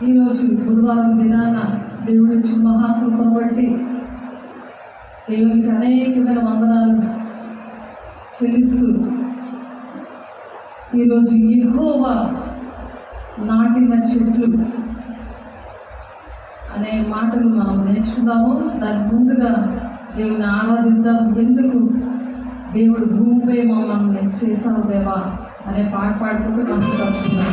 ఈరోజు బుధవారం దినాన దేవుడిచ్చిన మహాకృపను బట్టి దేవునికి అనేకమైన వందనాలు చెల్లిస్తూ ఈరోజు యెహోవా నాటిన చెట్లు అనే మాటలు మనం నేర్చుకుందాము. దాని ముందుగా దేవుని ఆరాధిద్దాం. ఎందుకు దేవుడు భూమిపై మమ్మల్ని చేశావు దేవా అనే పాట పాడుకుంటూ మనం కలుసుకుందాం.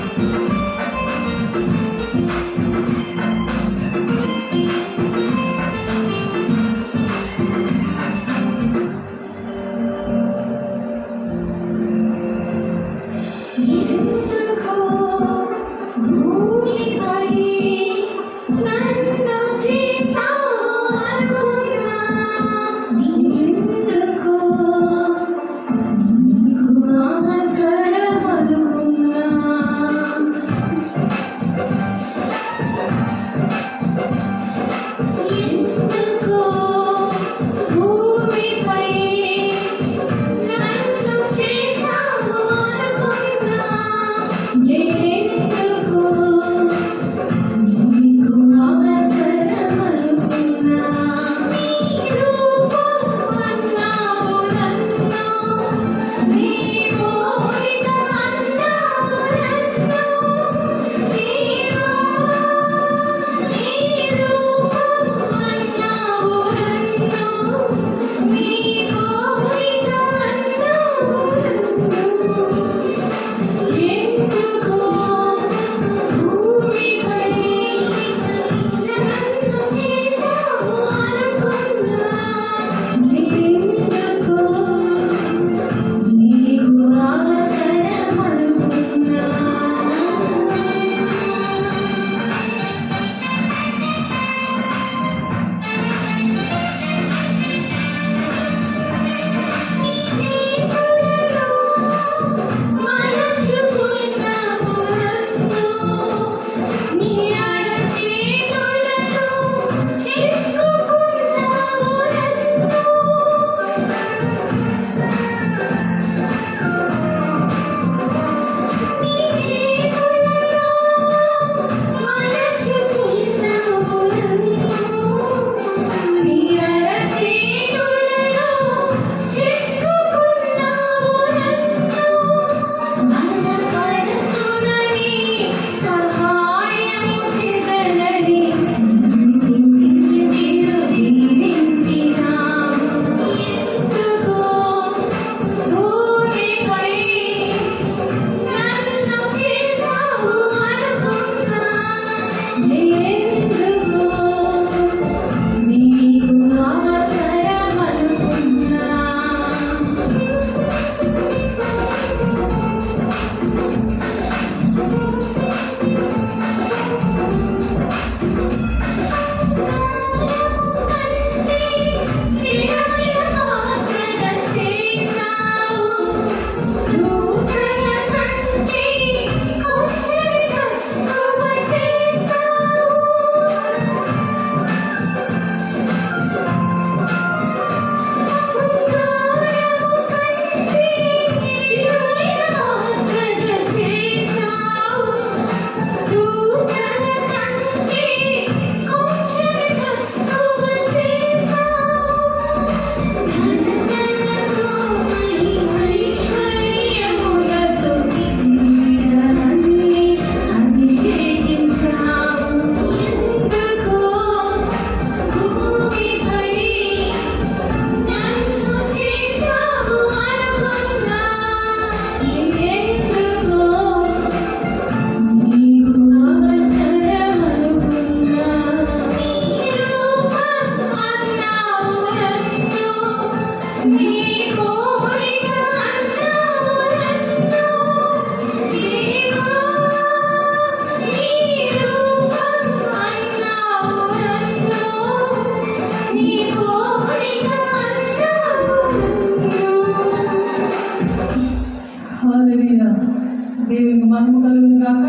దేవునికి మహిమ కలుగును గాక.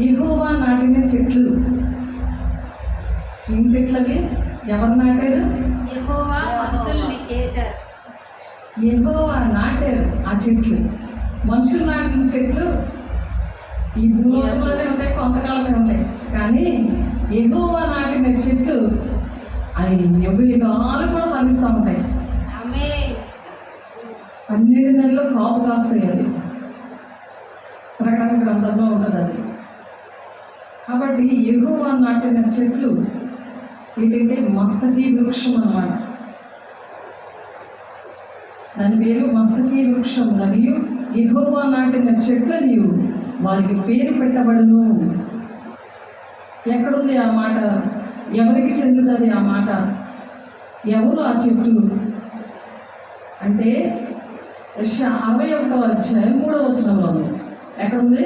యెహోవా నాటిన చెట్లు. ఏం చెట్లు అవి? ఎవరు నాటారు? యెహోవా మనుషుల్ని చేశారు. యెహోవా నాటారు ఆ చెట్లు. మనుషులు నాటిన చెట్లు ఈ భూలోకంలోనే ఉంటాయి, కొంతకాలమే ఉంటాయి. కానీ యెహోవా నాటిన చెట్లు అవి యుగాలు కూడా ఫలిస్తూ ఉంటాయి. 12 నెలలు కాపు కాస్తాయి. అది ప్రకటన గ్రంథంలో ఉండదు అది. కాబట్టి యెహోవా నాటిన చెట్లు ఏంటంటే మస్తకి వృక్షం అన్నమాట. దాని పేరు మస్తకి వృక్షం. మరియు యెహోవా నాటిన చెట్లను వారికి పేరు పెట్టబడును. ఎక్కడుంది ఆ మాట? ఎవరికి చెందుతుంది ఆ మాట? ఎవరు ఆ చెట్లు అంటే యెషయా 61వ అధ్యాయం 3వ వచనంలో ఉంది. ఎక్కడుంది?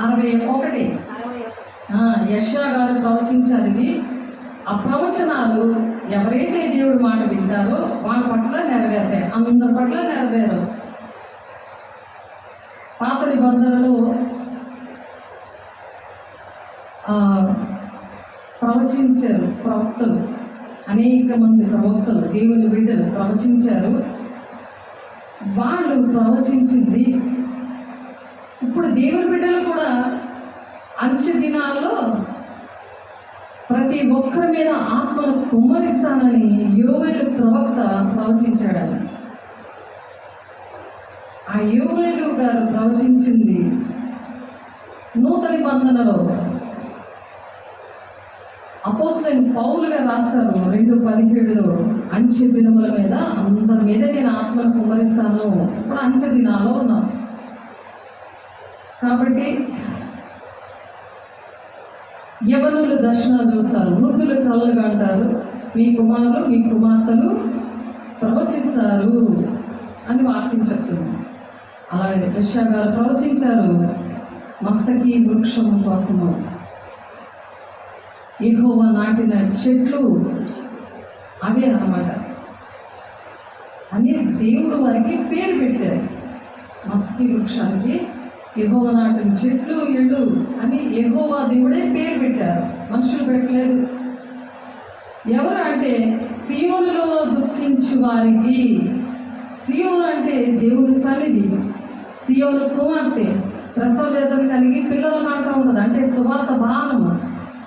61. యెషయా గారు ప్రవచించారు. ఇది ఆ ప్రవచనాలు ఎవరైతే దేవుడి మాట వింటారో వాళ్ళ పట్ల నెరవేరుతాయి, అందరి పట్ల నెరవేరవు. పాత నిబంధనలో ప్రవచించారు ప్రవక్తలు, అనేక మంది ప్రవక్తలు, దేవుని బిడ్డలు ప్రవచించారు. వాళ్ళు ప్రవచించింది ఇప్పుడు దేవుని బిడ్డలు కూడా అంచె దినాల్లో ప్రతి ఒక్కరి మీద ఆత్మను కుమ్మరిస్తానని యోవేలు ప్రవక్త ప్రవచించాడు. ఆ యోవేలు గారు ప్రవచించింది నూతన నిబంధనలో అపోస్తలుడైన పౌలు గారు రాస్తారు 2:17లో, అంచె దినముల మీద అందరి మీద నేను ఆత్మను కుమ్మరిస్తాను. ఇప్పుడు అంచె దినాల్లో ఉన్నాం కాబట్టి యవనులు దర్శనాలు చూస్తారు, వృద్ధులు కలలు కంటారు, మీ కుమారులు మీ కుమార్తెలు ప్రవచిస్తారు అని వాక్యం చెప్తుంది. అలాగే యెషయా గారు ప్రవచించారు మస్తకి వృక్షం కోసము. యెహోవా నాటిన చెట్లు అవే అన్నమాట అని దేవుడు వారికి పేరు పెట్టారు. మస్తకి వృక్షానికి యెహోవా నాటిన చెట్లు ఎళ్ళు అని యెహోవా దేవుడే పేరు పెట్టారు, మనుషులు పెట్టలేదు. ఎవరు అంటే సియోనులో దుఃఖించు వారికి. సియోను అంటే దేవుని సన్నిధి. సియోను కుమార్తె ప్రసవ వేదన కలిగి పిల్లలు మాట ఉండదు, అంటే సువార్త భారము.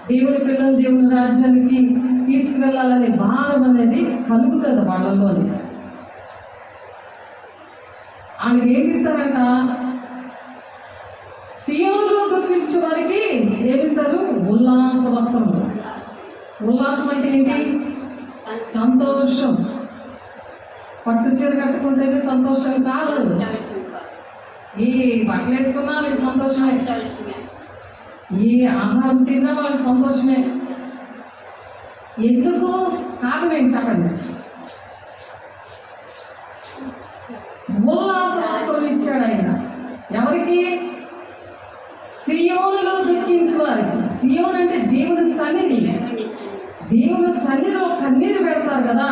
దేవుని పిల్లలు దేవుని రాజ్యానికి తీసుకువెళ్ళాలనే భారం అనేది కలుగుతుంది వాళ్ళలోని. వాళ్ళకి ఏమిస్తారంట? సియోనులో దుఃఖించే వారికి ఏమిస్తారు? ఉల్లాస వస్త్రము. ఉల్లాసం అంటే ఏంటి? సంతోషం. పట్టు చీర కట్టుకుంటేనే సంతోషం కాదు, ఏ బట్టలు వేసుకున్నా వాళ్ళకి సంతోషమే, ఏ ఆహారం తిన్నా వాళ్ళకి సంతోషమే. ఎందుకు కారణం ఏంటి చెప్పండి? ఉల్లాస వస్త్రం ఇచ్చాడు ఆయన. ఎవరికి? సియోనులో దుఃఖించే వారికి. సియోన్ అంటే దేవుని సన్నిధి. దేవుని సన్నిధిలో కన్నీరు పెడతారు కదా.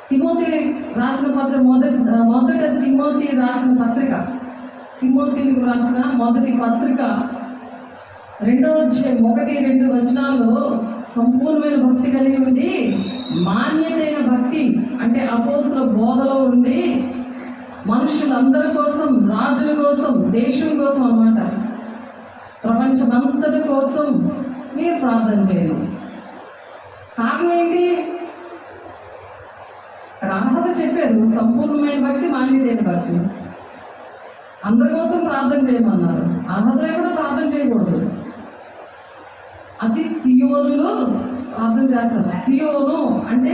తిమోతి రాసిన పత్రిక మొదట తిమోతి రాసిన పత్రిక, తిమోతికి రాసిన మొదటి పత్రిక 2వ అధ్యాయం 1-2 వచనాల్లో సంపూర్ణమైన భక్తి కలిగి ఉండి, మాన్యతైన భక్తి అంటే అపోస్తల బోధలో ఉండి, మనుషులందరి కోసం, రాజుల కోసం, దేశం కోసం అన్నమాట, ప్రపంచమంతటి కోసం మీరు ప్రార్థన చేయండి. కారణం ఏంటి? అర్హత చెప్పారు, సంపూర్ణమైన భక్తి, మాన్యతైన భక్తి. అందరి కోసం ప్రార్థన చేయమన్నారు, అర్హత కూడా ప్రార్థన చేయకూడదు. అది సియోనులో ప్రార్థన చేస్తారు. సియోను అంటే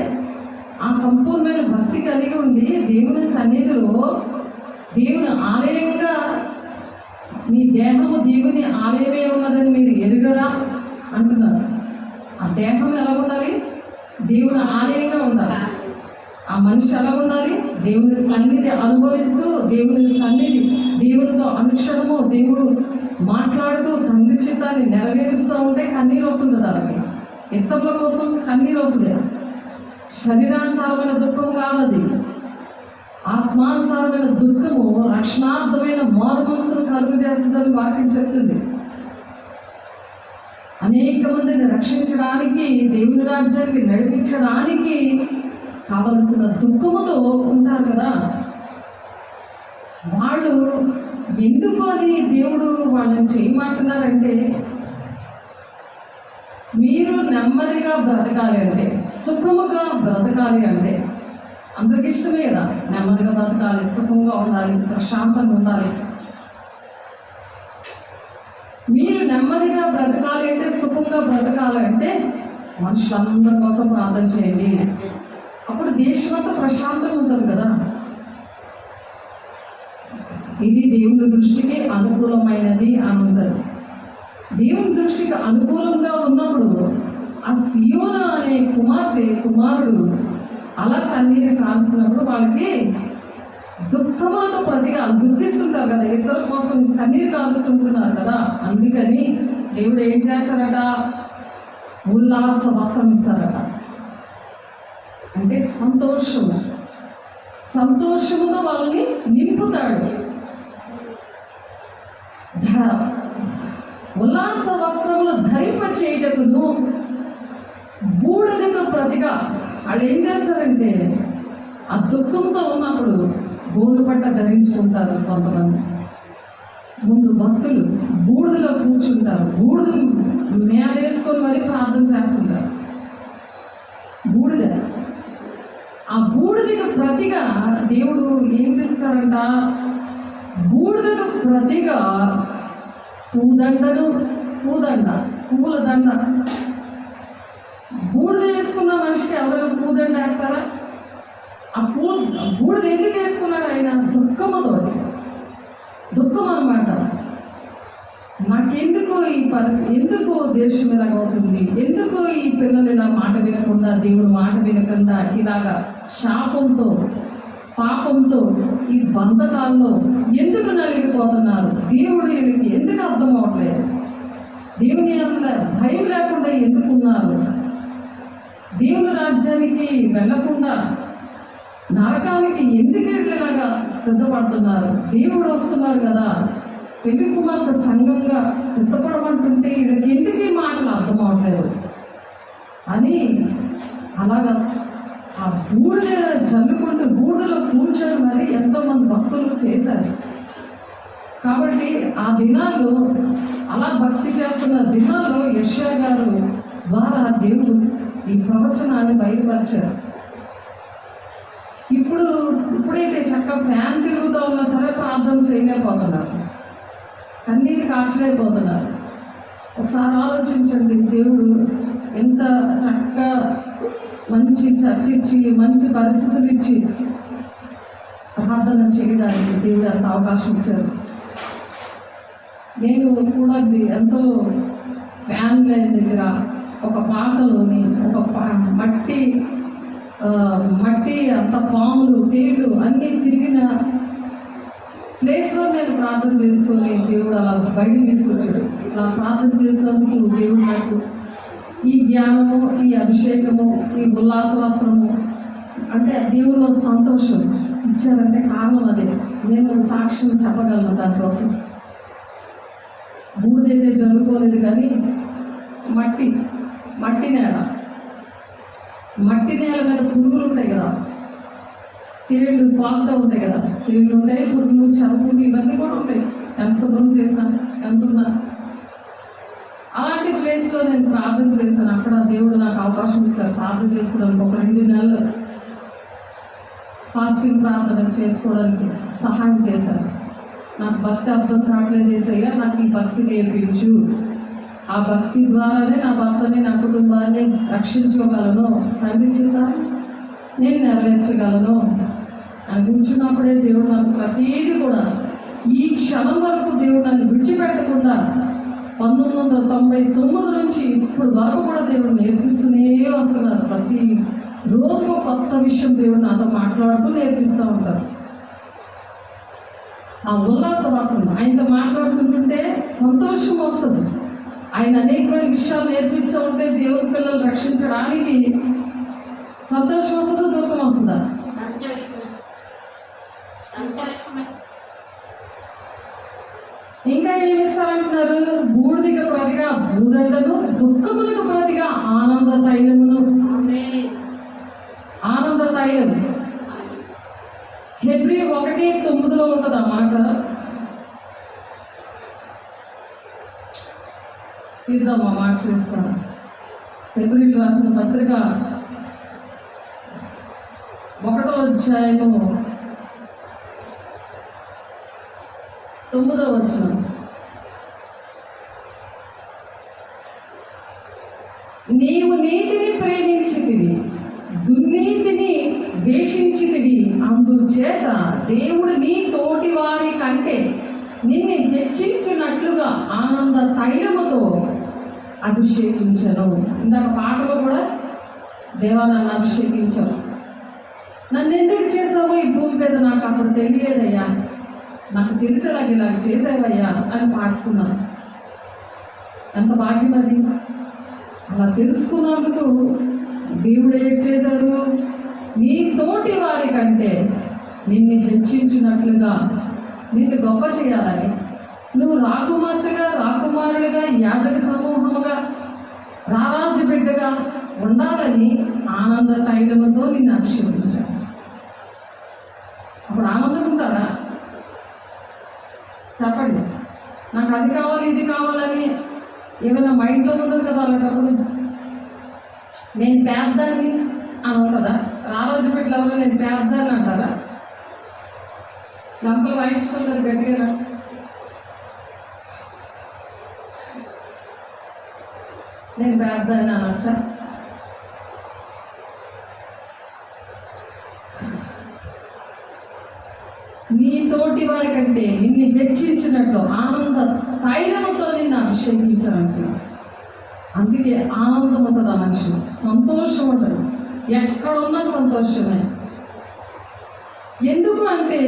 ఆ సంపూర్ణమైన భక్తి కలిగి ఉండి దేవుని సన్నిధిలో దేవుని ఆలయంగా, మీ దేహము దేవుని ఆలయమే ఉన్నదని మీరు ఎరుగరా అంటున్నారు. ఆ దేహం ఎలా ఉండాలి? దేవుని ఆలయంగా ఉండాలి. ఆ మనిషి ఎలా ఉండాలి? దేవుని సన్నిధి అనుభవిస్తూ, దేవుని సన్నిధి, దేవునితో అనుక్షణము దేవుడు మాట్లాడుతూ తండ్రి చిత్తాన్ని నెరవేరుస్తూ ఉంటే కన్నీరు వస్తుంది. దానికి ఇతరుల కోసం కన్నీరు వస్తుంది. శరీరానుసారమైన దుఃఖం కాదు, అది ఆత్మానుసారమైన దుఃఖము రక్షణార్థమైన మారు మనసును కలుగు చేస్తుందని వాక్యం చెప్తుంది. అనేక మందిని రక్షించడానికి, దేవుని రాజ్యానికి నడిపించడానికి కావలసిన దుఃఖముతో ఉంటారు కదా. వాళ్ళు ఎందుకు అని దేవుడు వాళ్ళని చేయమంటున్నారంటే, మీరు నెమ్మదిగా బ్రతకాలి అంటే, సుఖముగా బ్రతకాలి అంటే, అందరికి ఇష్టమే కదా నెమ్మదిగా బ్రతకాలి, సుఖంగా ఉండాలి, ప్రశాంతంగా ఉండాలి. మీరు నెమ్మదిగా బ్రతకాలి అంటే, సుఖంగా బ్రతకాలి అంటే మనుషులందరి కోసం ప్రార్థన చేయండి. అప్పుడు దేశం అంతా ప్రశాంతంగా ఉంటుంది కదా. ఇది దేవుని దృష్టికి అనుకూలమైనది అని ఉంటుంది. దేవుని దృష్టికి అనుకూలంగా ఉన్నప్పుడు ఆ సియోన అనే కుమారుడు అలా కన్నీరు కాల్చినప్పుడు వాళ్ళకి దుఃఖములతో ప్రతిగా దుఃఖిస్తుంటారు కదా, ఇతరుల కోసం కన్నీరు కాల్చుకుంటున్నారు కదా. అందుకని దేవుడు ఏం చేస్తారట, ఉల్లాస వస్త్రం ఇస్తారట. అంటే సంతోషముతో వాళ్ళని నింపుతాడు. ఉల్లాస వస్త్రములు ధరింప చేయటకును బూడిదకు ప్రతిగా వాళ్ళు ఏం చేస్తారంటే, ఆ దుఃఖంతో ఉన్నప్పుడు బూడిద పట్ట ధరించుకుంటారు. కొంతమంది ముందు భక్తులు బూడిదలో కూర్చుంటారు, బూడిద మేదేసుకొని మరీ ప్రార్థన చేస్తుంటారు. బూడిద, ఆ బూడిదకు ప్రతిగా దేవుడు ఏం చేస్తారంట, బూడిదకు ప్రతిగా పూల దండ. బూడిద వేసుకున్న మనిషికి ఎవరైనా పూదండ వేస్తారా? ఆ బూడిద ఎందుకు వేసుకున్నాడు ఆయన? దుఃఖం అనమాట. నాకెందుకు ఈ పరిస్థితి, ఎందుకు దేశం ఇలాగ అవుతుంది, ఎందుకు ఈ పిల్లలు ఇలా మాట వినకుండా, దేవుడు మాట వినకుండా ఇలాగా శాపంతో పాపంతో ఈ బంధకాల్లో ఎందుకు నలిగిపోతున్నారు, దేవుడు వీళ్ళకి ఎందుకు అర్థం అవట్లేదు, దేవుని భయం లేకుండా ఎందుకున్నారు, దేవుని రాజ్యానికి వెళ్ళకుండా నరకానికి ఎందుకు ఇట్లాగా సిద్ధపడుతున్నారు, దేవుడు వస్తున్నారు కదా, పెళ్లి కుమార్తె సంఘంగా సిద్ధపడమంటుంటే వీళ్ళకి ఎందుకు ఈ మాటలు అర్థం అవట్లేదు అని అలాగా ఆ బూడిద జల్లుకుంటూ బూడిదలో కూర్చొని మరి ఎంతోమంది భక్తులు చేశారు. కాబట్టి ఆ దినాల్లో అలా భక్తి చేస్తున్న దినాల్లో యెషయా గారు ద్వారా దేవుడు ఈ ప్రవచనాన్ని బయలుపరిచారు. ఇప్పుడైతే చక్కగా ఫ్యాన్ తిరుగుతూ ఉన్నా సరే ప్రార్థన చేయలేకపోతున్నారు, కన్నీరు కాచలేకపోతున్నారు. ఒకసారి ఆలోచించండి, దేవుడు ఎంత చక్కగా మంచి చర్చ ఇచ్చి మంచి పరిస్థితులు ఇచ్చి ప్రార్థన చేయడానికి దేవుడు అంత అవకాశం ఇచ్చారు. నేను కూడా ఎంతో ఫ్యాన్ లేని దగ్గర ఒక పాకలోని ఒక మట్టి అంత పాములు తేళ్ళు అన్నీ తిరిగిన ప్లేస్లో నేను ప్రార్థన చేసుకొని దేవుడు అలా బయట తీసుకొచ్చాడు. అలా ప్రార్థన చేసినందుకు దేవుడు నాకు ఈ జ్ఞానము, ఈ అభిషేకము, ఈ ఉల్లాస వస్త్రము అంటే దేవుల్లో సంతోషం ఇచ్చారంటే కారణం అదే. నేను సాక్ష్యం చెప్పగలను దానికోసం. బూడిదైతే జరుపుకోలేదు కానీ మట్టి నేల మీద పురుగులు ఉంటాయి కదా, తేళ్ళు పాకుతూ ఉంటాయి కదా, తేళ్ళు ఉంటాయి, పురుగులు, చరుపులు ఇవన్నీ కూడా ఉంటాయి. ఎంత శుభ్రం చేసినా ఎంతున్నా అలాంటి ప్లేస్లో నేను ప్రార్థన చేశాను. అక్కడ దేవుడు నాకు అవకాశం ఇచ్చారు ప్రార్థన చేసుకోవడానికి. ఒక 2 నెలలు ఫాస్టింగ్ ప్రార్థన చేసుకోవడానికి సహాయం చేశాను. నాకు భక్తి అర్థం కావట్లేదు యేసయ్యా, నాకు ఈ భక్తి నేర్పించు, ఆ భక్తి ద్వారానే నా భర్తని, నా కుటుంబాన్ని రక్షించుకోగలను, తండ్రి చిత్త నేను నెరవేర్చగలను అని కూర్చున్నప్పుడే దేవుడు నాకు ప్రతీది కూడా ఈ క్షణం వరకు దేవుడు నన్ను విడిచిపెట్టకుండా 1999 నుంచి ఇప్పుడు వరకు కూడా దేవుడు నేర్పిస్తూనే వస్తున్నారు. ప్రతి రోజు ఒక కొత్త విషయం దేవుడు నాతో మాట్లాడుతూ నేర్పిస్తూ ఉంటారు. ఆ ఉల్లాస వస్త్రం ఆయనతో మాట్లాడుతుంటుంటే సంతోషం వస్తుంది. ఆయన అనేకమైన విషయాలు నేర్పిస్తూ ఉంటే దేవుని పిల్లలు రక్షించడానికి సంతోషం వస్తుందా, దుఃఖం వస్తుందా? ఇంకా ఏమిస్తారంటున్నారు? బూడిదకు ప్రతిగా భూదండను, దుఃఖములకు ప్రతిగా ఆనంద తైలమును. ఆనంద తైలం హెబ్రీ 1:9 ఉంటుంది ఆ మాట. తీద్దాం ఆ మాట చూస్తాను. ఫిబ్రవరిలో రాసిన పత్రిక 1వ అధ్యాయము 9వ వచనం. నీవు నీతిని ప్రేమించితివి, దుర్నీతిని ద్వేషించితివి, అందుచేత దేవుడు నీ తోటి వారి కంటే నిన్ను హెచ్చించినట్లుగా ఆనంద తైలముతో అభిషేకించను. ఇందాక పాటలో కూడా దేవా నన్ను అభిషేకించను, నన్ను ఎందుకు చేసావో ఈ భూమి మీద నాకు అప్పుడు తెలియలేదయ్యా, నాకు తెలిసేలాగా ఇలాగ చేసావయ్యా అని పాడుకున్నాను. ఎంత భాగ్యం అది. అలా తెలుసుకున్నందుకు దేవుడు ఏం చేశారు, నీ తోటి వారి కంటే నిన్ను హెచ్చించినట్లుగా నిన్ను గొప్ప చేయాలని, నువ్వు రాకుమార్తెగా రాకుమారుడిగా యాజక సమూహముగా రారాజు బిడ్డగా ఉండాలని ఆనంద తైలముతో నిన్ను అభిషేకించాను. అప్పుడు ఆనందం ఉంటారా? చెప్పండి. నాకు అది కావాలి ఇది కావాలని ఏమైనా మైండ్లో ఉండదు కదా. అలాంటప్పుడు నేను పేద్దాన్ని అని ఉంటుందా? రారాజు బిడ్డలు ఎవరో నేను పేద్దాన్ని అంటారా? లంపలు వాయించుకుంటారు గట్టిగా. నేను పేద్దాన్ని అనొచ్చా? నీ తోటి వారి కంటే నిన్ను హెచ్చించినట్టు ఆనంద తైలముతో నిన్ను అభిషేకించాలంటున్నాడు. అందుకే ఆనందం ఉంటుంది ఆ మనిషి, సంతోషం ఉంటుంది, ఎక్కడున్నా సంతోషమే. ఎందుకు అంటే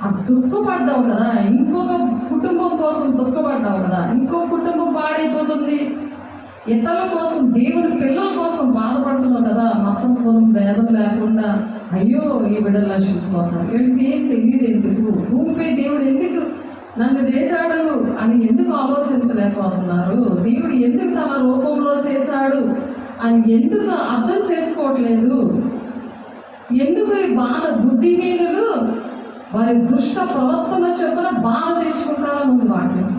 ఆ దుఃఖపడ్డావు కదా, ఇంకొక కుటుంబం కోసం దుఃఖపడ్డావు కదా, ఇంకో కుటుంబం పాడైపోతుంది, ఇతరుల కోసం దేవుని పిల్లల కోసం బాధపడుతున్నావు కదా, మతం కులం భేదం లేకుండా అయ్యో ఈ బిడ్డలు నశించిపోతారు, వీళ్ళకి ఏం తెలియదు, ఎందుకు భూమిపై దేవుడు ఎందుకు నన్ను చేశాడు అని ఎందుకు ఆలోచించలేకపోతున్నారు, దేవుడు ఎందుకు తన రూపంలో చేశాడు అని ఎందుకు అర్థం చేసుకోవట్లేదు, ఎందుకు ఈ బాధ బుద్ధిహీనులు వారి దుష్ట ప్రవర్తన చొప్పున బాధ తెచ్చుకుంటారని ఉంది వాక్యం.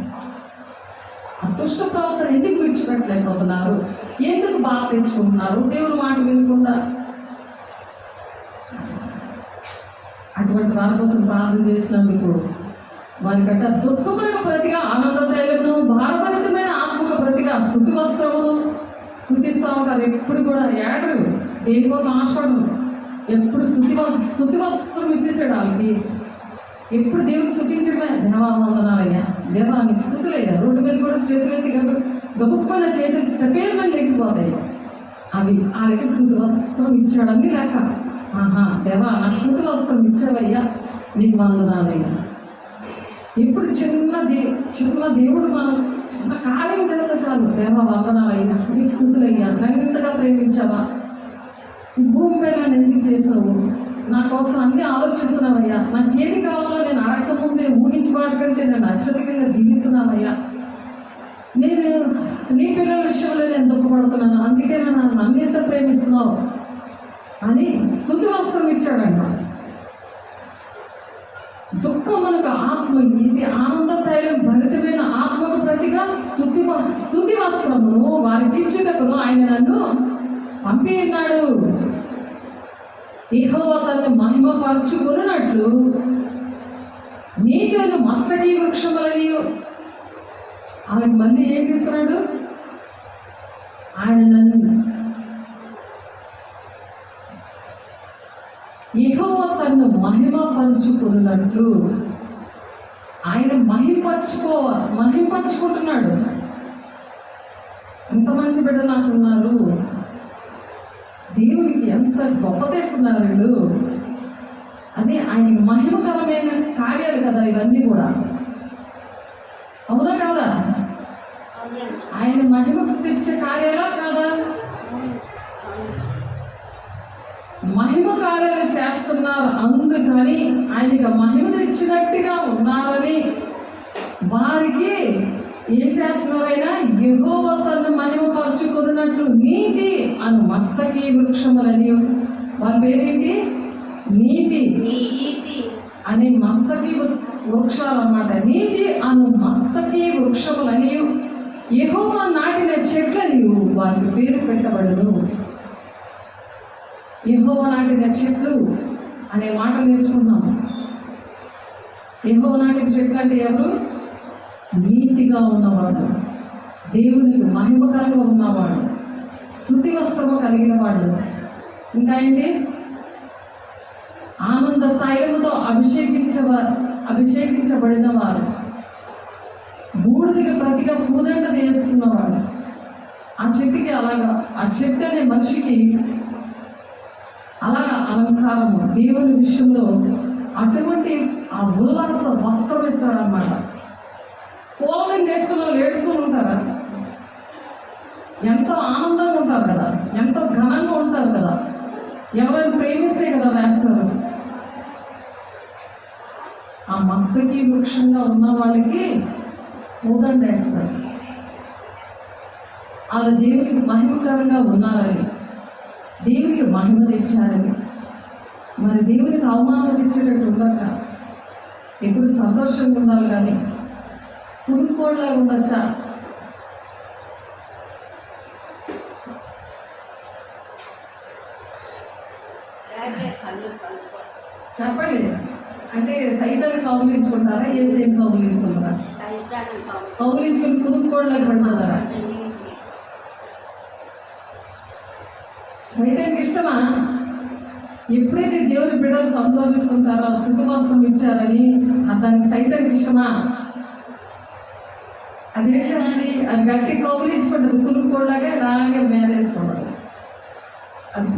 ఆ దుష్ట ప్రవర్తన ఎందుకు విడిచిపెట్టలేకపోతున్నారు, ఎందుకు బాధ తెచ్చుకుంటున్నారు దేవుని మాట వినకుండా? అటువంటి వారి కోసం ప్రార్థన చేసినందుకు వారికంటే దుఃఖములకు ప్రతిగా ఆనంద తైలమును, భారభరితమైన ఆత్మకు ప్రతిగా స్తుతి వస్త్రమును స్తుతిస్తూ ఉంటారు. ఎప్పుడు కూడా ఏడరు, దేనికోసం ఆశపడరు, ఎప్పుడు స్తుతి వస్త్రం ఇచ్చేసాడు వాళ్ళకి. ఎప్పుడు దేవుడు స్తుతించడమే, దేవా వందనాలయ్యా, దేవా నీకు స్తుతులయ్యా. రోడ్డు మీద కూడా చేతులు ఎత్తి గబుక్కున చేతులు పేరు మీద లేచిపోతాయి. అవి వాళ్ళకి స్తుతి వస్త్రం ఇచ్చాడని లేక, ఆహా దేవా నాకు స్తుతి వస్త్రం ఇచ్చావయ్యా, నీకు వందనాలయ్యా. ఇప్పుడు చిన్న దేవుడు మనం చిన్న కార్యం చేస్తే చాలు, దేవా వందనాలయ్యా, నీకు స్తుతులయ్యా, నన్ను ఇంతగా ప్రేమించావా, ఈ భూమి పైన నన్ను ఎందుకు చేసావు, నా కోసం అన్నీ ఆలోచిస్తున్నావయ్యా, నాకు ఏది కావాలో నేను అడగకముందే ఊహించి వాటికంటే నేను అత్యధికంగా దీవిస్తున్నావయ్యా, నేను నీ పిల్లల విషయంలో నేను దుఃఖపడుతున్నాను, అందుకే నన్ను ఎంత ప్రేమిస్తున్నావు అని స్తుతి వస్త్రం ఇచ్చాడంట. దుఃఖమునకు ఆత్మ, ఇది ఆనంద తైలం భరితమైన ఆత్మకు ప్రతిగా స్తుతి వస్త్రమును వారికి ఇచ్చుటకును ఆయన నన్ను పంపి ఉన్నాడు. యెహోవా తనను మహిమపరచుకొనున్నట్లు నీకును మస్తకి వృక్షములని ఆయనకు మళ్ళీ ఏం తీసుకున్నాడు, ఆయన నన్ను యెహోవా తనను మహిమపరచుకున్నట్లు ఆయన మహిమపరచుకుంటున్నాడు. ఎంత మంచి బిడ్డలు అంటున్నారు, దేవునికి ఎంత గొప్ప తెస్తున్నారు వీళ్ళు. అది ఆయన మహిమకరమైన కార్యాలు కదా ఇవన్నీ కూడా, అవునా కాదా? ఆయన మహిమకు తెచ్చే కార్యాలా కాదా? మహిమ కార్యాలు చేస్తున్నారు, అందుకని ఆయనకి మహిమ తెచ్చినట్టుగా ఉన్నారని వారికి ఏం చేస్తున్నారు, అయినా యెహోవా తనను మహిమపరచుకున్నట్లు నీతి అను మస్తకి వృక్షములని, వారి పేరేంటి, నీతి అనే మస్తకి వృక్షాలు అన్నమాట. నీతి అను మస్తకి వృక్షములని యెహోవా నాటిన చెట్లని వారికి పేరు పెట్టబడును. యెహోవా నాటిన చెట్లు అనే మాట నేర్చుకున్నాము. యెహోవా నాటిన చెట్లు అంటే ఎవరు? నీతిగా ఉన్నవాడు, దేవునికి మహిమకరంగా ఉన్నవాడు, స్తుతి వస్త్రము కలిగిన వాడు, ఇంకా ఏంటి ఆనంద తైలముతో అభిషేకించబడిన వారు, బూడిదకి ప్రతిగా పూదండ చేసుకున్నవాడు. ఆ చెట్టుకి అలాగా, ఆ చెట్టు అనే మనిషికి అలాగా అలంకారము దేవుని విషయంలో అటువంటి ఆ ఉల్లాస వస్త్రం ఇస్తాడనమాట. పూలని వేసుకున్న వాళ్ళు ఏడ్చుకొని ఉంటారా? ఎంతో ఆనందంగా ఉంటారు కదా, ఎంతో ఘనంగా ఉంటారు కదా. ఎవరైనా ప్రేమిస్తే కదా వేస్తారు. ఆ మస్తకి వృక్షంగా ఉన్న వాళ్ళకి పూదండ వేస్తారు. వాళ్ళ దేవునికి మహిమకరంగా ఉన్నారని, దేవునికి మహిమ తెచ్చారని. మరి దేవునికి అవమానం తెచ్చేటట్టు ఉండొచ్చా? ఎప్పుడు సంతోషంగా ఉండాలి కానీ పురుకోళ్ళ ఉండొచ్చా? చెప్పండి. అంటే సైతాన్ని కౌగిలించుకుంటారా? ఏ సైతం కౌగిలించుకుంటారా? కౌగిలించుకుని పురుకోళ్ళకి పడిపోతారా? సైతానికి ఇష్టమా? ఎప్పుడైతే దేవుని బిడ్డలు సంతోషిస్తుంటారో స్తుతి వస్త్రం ఇచ్చారని దానికి సైతానికి ఇష్టమా? అది ఏం చేస్తుంది? అది గట్టి కౌగిలించుకుంటుంది, పురుకోళ్ళగా అలాగే మేలేసుకుంటారు. అది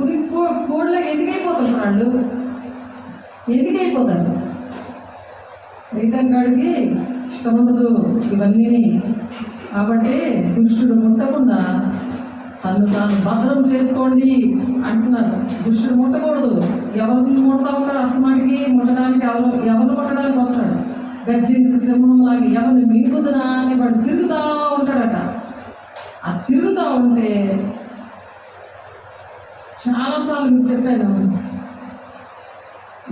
కోళ్ళగా ఎందుకైపోతారు వాళ్ళు? ఎందుకైపోతారు? సైతాన్ గాడికి ఇష్టం ఉండదు ఇవన్నీ. కాబట్టి దుష్టుడు ముట్టకుండా తను తాను భద్రం చేసుకోండి అంటున్నారు. దుష్టుడు ముట్టకూడదు. ఎవరిని ముడతా ఉంటాడు? అసమానికి ముట్టడానికి ఎవరిని ముట్టడానికి వస్తాడు. గర్జించి సింహంలాగా ఎవరిని మింగుదనా అని వాడు తిరుగుతూ ఉంటాడట. ఆ తిరుగుతూ ఉంటే చాలాసార్లు మీకు చెప్పాను,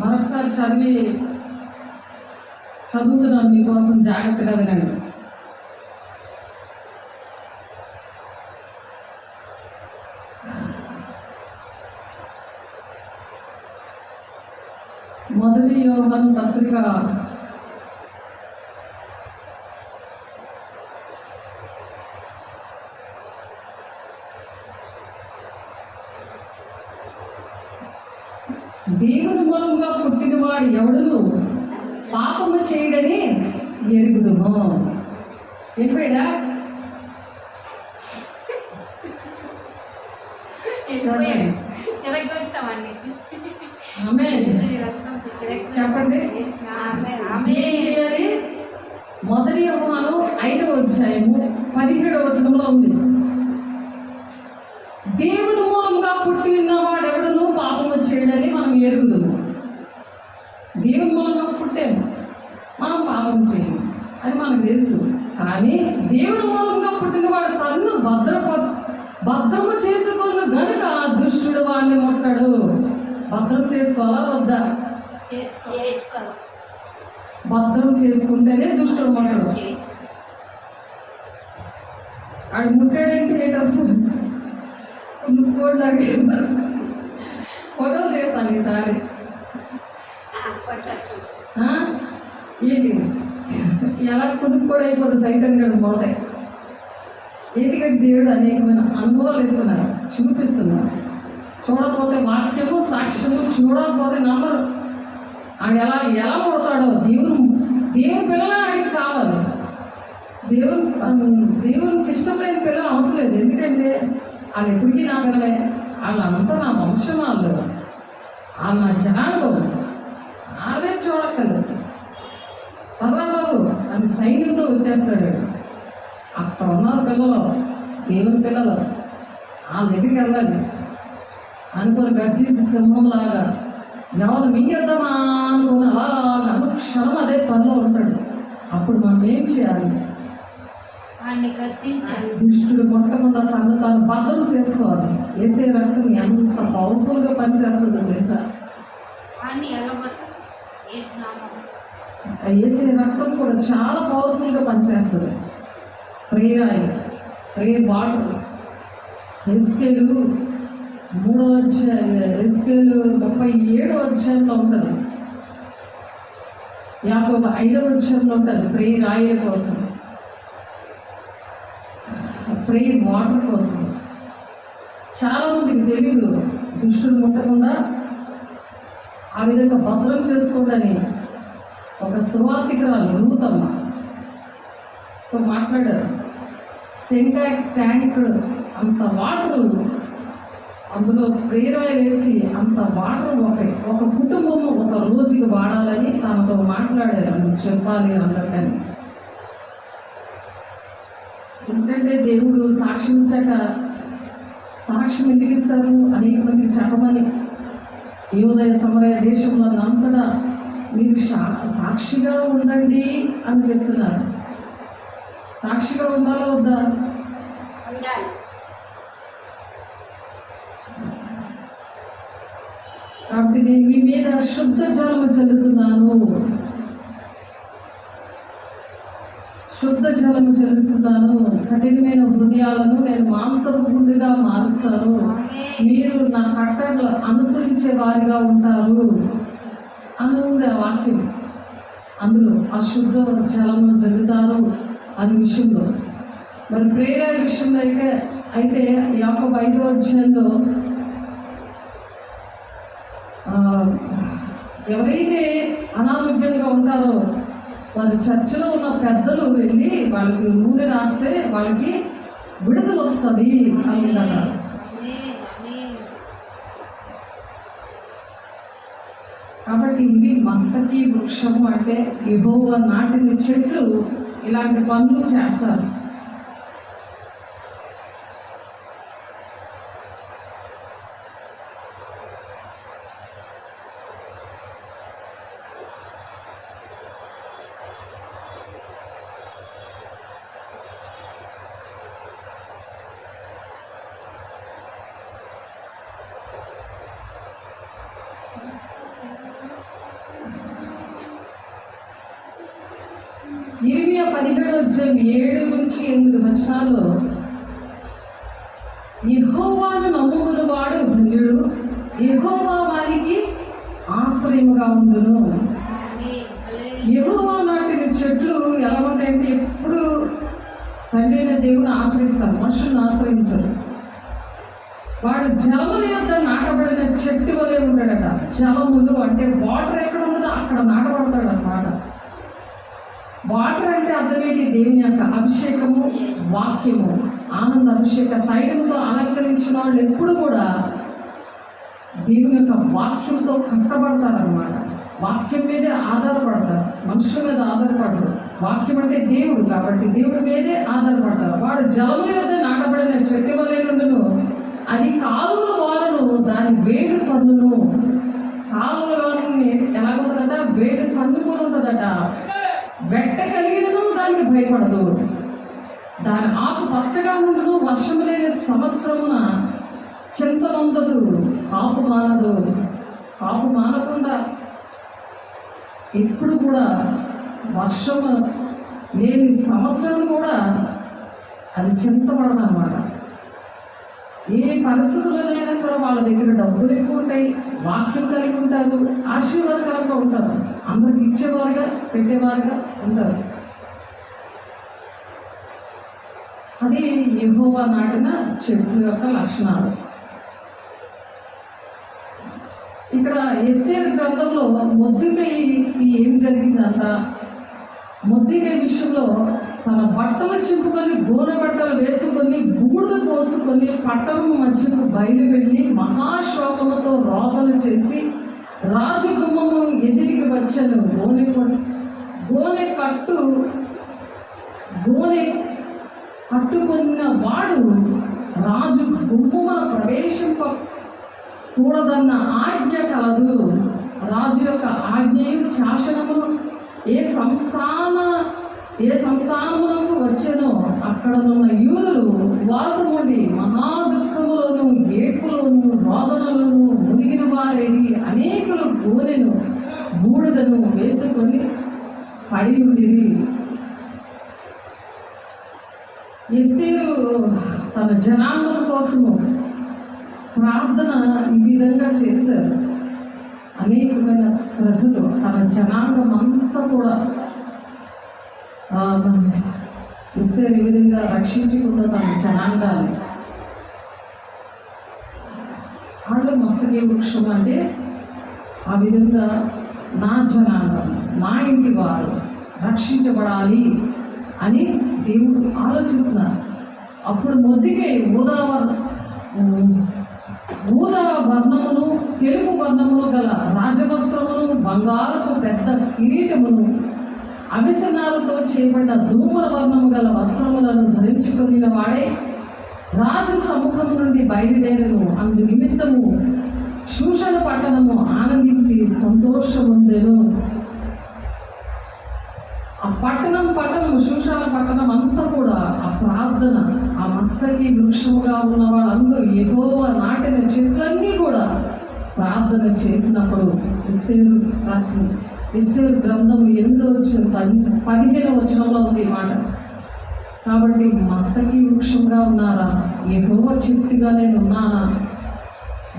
మరొకసారి చదువుతున్నాను మీకోసం, జాగ్రత్తగా వినండి. మొదటి యోహాను పత్రిక 1 దేవుని మూలంగా పుట్టినవాడు ఎవడును పాపము చేయడని ఎరుగుదుము. ఎప్పుడా చెప్పండి. ఏం చేయాలి? మొదటి యోహాను 5వ అధ్యాయము 17వ వచనంలో ఉంది, దేవుని మూలంగా పుట్టిన వాడు ఎవడును పాపము చేయడని మనం ఎరుగుదుము. దేవుని మూలంగా పుట్టాము, మనం పాపం చేయము అని మనకు తెలుసు. కానీ దేవుని మూలంగా పుట్టిన వాడు తన్ను భద్రము చేసుకున్న గనుక దుష్టుడు వాడిని ముట్టడు. భద్రం చేసుకోవాలా వద్దా? భద్రం చేసుకుంటేనే దుష్టుడు ముట్టడు. ఆడు ముట్టాడంటే ఏంటొస్తుంది? ఫోటో చేస్తాను ఈసారి. ఏంటి ఎలా కొనుక్కోడు అయిపోతుంది సైతం గడు పోతాయి. ఎందుకంటే దేవుడు అనేకమైన అనుభవాలు ఇస్తున్నారు, చూపిస్తున్నారు. చూడకపోతే వాక్యము సాక్ష్యము, చూడకపోతే నమ్మరు. ఆడు ఎలా కొడతాడో దేవుని పిల్లలు ఆయనకి కావాలి. దేవునికి ఇష్టం లేని పిల్లలు అవసరం లేదు. ఎందుకంటే వాళ్ళు ఎప్పటికీ నా పిల్లలే, వాళ్ళంతా నా వంశం, వాళ్ళు నా జనాంగం. వాళ్ళే చూడక్కర్లేదు. పర్వాబాబు అని సైన్యంతో వచ్చేస్తాడు. అక్కడ ఉన్నారు పిల్లలు, దేవుని పిల్లలు. వాళ్ళ దగ్గరికి వెళ్ళాలి అనుకుని గర్జించి సింహంలాగా ఎవరు మింగేద్దామా అనుకుని అలాగా అనుక్షణం అదే పనిలో ఉంటాడు. అప్పుడు మనం ఏం చేయాలి? దుష్టుడు కొట్టకుండా తను తాను భద్రం చేసుకోవాలి. వేసే రక్తం ఎంత పవర్ఫుల్గా పనిచేస్తుందో తెలుసా? అన్ని ఎల్లగొట్టు వేసినాము. వేసే రక్తం కూడా చాలా పవర్ఫుల్గా పనిచేస్తుంది. Prayer oil, prayer water. ఎస్కేలు 3వ అధ్యాయం, ఎస్కేలు 37వ అధ్యాయంలో ఉంటుంది, యాకోబు 5వ అధ్యాయంలో ఉంటుంది ప్రేయర్ ఆయిల్ కోసం, ప్రేయర్ వాటర్ కోసం. చాలామందికి తెలియదు, దుష్టులు ముట్టకుండా ఆ విధంగా భద్రం చేసుకోండి. ఒక సువార్థికురాలు రూతమ్మతో మాట్లాడారు. సెంటాక్స్ ట్యాంక్ అంత వాటర్ అందులో ప్రేయర్ ఆయిల్ వేసి అంత వాటర్ ఒక కుటుంబం ఒక రోజుకి వాడాలని తనతో మాట్లాడారు. అందుకు చెప్పాలి అందరికని. ఎందుకంటే దేవుడు సాక్ష్యం ఇచ్చాక సాక్ష్యం ఎందుకు ఇస్తారు? అనేక మందికి చెప్పమని. యోదయ సమరయ దేశంలో అంతటా మీరు సాక్షిగా ఉండండి అని చెప్తున్నారు. సాక్షిగా ఉండాలా వద్దా? ఉండాలి. కాబట్టి నేను మీ మీద శుద్ధ జలము చల్లుతున్నాను, శుద్ధ జలము చల్లుతున్నాను. కఠినమైన హృదయాలను నేను మాంసపు గుండెగా మారుస్తాను. మీరు నా కట్టడలు అనుసరించే వారిగా ఉంటారు అని ఉంది ఆ వాక్యం. అందులో అశుద్ధ జలము జల్లుతారు అనే విషయంలో. మరి ప్రేయర్ విషయంలో అయితే యాకోబు 5వ అధ్యాయంలో ఎవరైతే అనారోగ్యంగా ఉంటారో వారి చర్చిలో ఉన్న పెద్దలు వెళ్ళి వాళ్ళకి నూనె రాస్తే వాళ్ళకి విడుదల వస్తుంది అన్నమాట. కాబట్టి ఇవి మస్తకి వృక్షము అంటే యెహోవా నాటిన చెట్లు ఇలాంటి పనులు చేస్తారు. ఇర్మియా 17:7-8 యెహోవాను నమ్ముకున్న వాడు ధన్యుడు, యెహోవా వారికి ఆశ్రయముగా ఉండును. యెహోవా నాటిన చెట్లు ఎలా ఉంటాయంటే ఎప్పుడు తండ్రి అయిన దేవుని ఆశ్రయిస్తారు, మనుషులను ఆశ్రయించరు. వాడు జలముల యొద్ద నాటబడిన చెట్టు వలె ఉంటాడట. జలములు అంటే వాటర్ ఎక్కడ ఉన్నదో అక్కడ నాటబడతాడు అన్నమాట. వాటర్ అంటే అర్థమేంటి? దేవుని యొక్క అభిషేకము, వాక్యము. ఆనంద అభిషేక తైలముతో అలంకరించిన వాళ్ళు ఎప్పుడు కూడా దేవుని యొక్క వాక్యంతో కట్టబడతారన్నమాట. వాక్యం మీదే ఆధారపడతారు, మనుషుల మీద ఆధారపడరు. వాక్యం అంటే దేవుడు కాబట్టి దేవుడి మీదే ఆధారపడతారు. వాడు జలముల యొద్ద నాటబడిన చెట్టు వలె నుండును, అది కాలువల వారను దాని వేడి కన్నును. కాలువల వారిని ఎలాగుంటుందట? వేడి కన్నుకొని ఉంటుందట. వెట్ట కలిగినను దానికి భయపడదు. దాని ఆకు పచ్చగా ఉండును, వర్షము లేని సంవత్సరమున చింతనొందదు, కాపు మానదు. కాపు మానకుండా ఎప్పుడు కూడా వర్షము లేని సంవత్సరం కూడా అది చింతపడదు అన్నమాట. ఏ పరిస్థితుల్లోనైనా సరే వాళ్ళ దగ్గర డబ్బులు ఎక్కువ ఉంటాయి, వాక్యం కలిగి ఉంటారు, ఆశీర్వాదకరంగా ఉంటారు, అందరికి ఇచ్చేవారుగా పెట్టేవారుగా ఉంటారు. అది యెహోవా నాటిన చెట్ల యొక్క లక్షణాలు. ఇక్కడ ఎస్తేరు గ్రంథంలో మొర్దెకైకి ఏం జరిగిందంట? మొర్దెకై విషయంలో తన బట్టలు చింపుకొని, గోనె బట్టలు వేసుకొని, బూడిద పోసుకొని పట్టణం మధ్యకు బయలు వెళ్ళి మహాశోకముతో రోదన చేసి రాజగుమ్మము ఎదిరికి వచ్చాను. గోనె కట్టుకున్న వాడు రాజు గుమ్మమున ప్రవేశింపకూడదన్న ఆజ్ఞ కలదు. రాజు యొక్క ఆజ్ఞయు శాసనము ఏ సంస్థానములకు వచ్చెనో అక్కడనున్న యూదులు వాసముండి మహా దుఃఖములోను, ఏడ్పులోను, రోదనలోను మునిగిన వారేది అనేకులు ఓనెను బూడిదను వేసుకొని పడి ఉండిరి. ఎస్తేరు తన జనాంగం కోసము ప్రార్థన ఈ విధంగా చేశారు. అనేకమైన ప్రజలు తన జనాంగం అంతా కూడా ఎస్తేరు ఈ విధంగా రక్షించుకున్న తన జనాంగాన్ని వాళ్ళ మస్తకి వృక్షం అంటే ఆ విధంగా నా జనాంగం, నా ఇంటి వారు రక్షించబడాలి అని దేవుడు ఆలోచిస్తున్నారు. అప్పుడు మొర్దెకై ఊదా వర్ణమును తెలుపు వర్ణమును గల రాజవస్త్రమును బంగారపు పెద్ద కిరీటమును అవిసనాలతో చేయబడ్డ ధూమర వర్ణము గల వస్త్రములను ధరించుకొని వాడే రాజు సముఖము నుండి బయలుదేరను. అందు నిమిత్తము శూషణ పట్టణము ఆనందించి సంతోషముందెను. ఆ పట్టణం శూషణ పట్టణం అంతా కూడా ఆ ప్రార్థన, ఆ మస్తకి వృక్షముగా ఉన్న వాళ్ళందరూ యెహోవా నాటిన చెట్లన్నీ కూడా ప్రార్థన చేసినప్పుడు ఎస్తేరు గ్రంథము 15వ వచనంలో ఉంది ఈ మాట. కాబట్టి మస్తకి వృక్షంగా ఉన్నారా, యెహోవా చెట్టుగా నేను ఉన్నానా,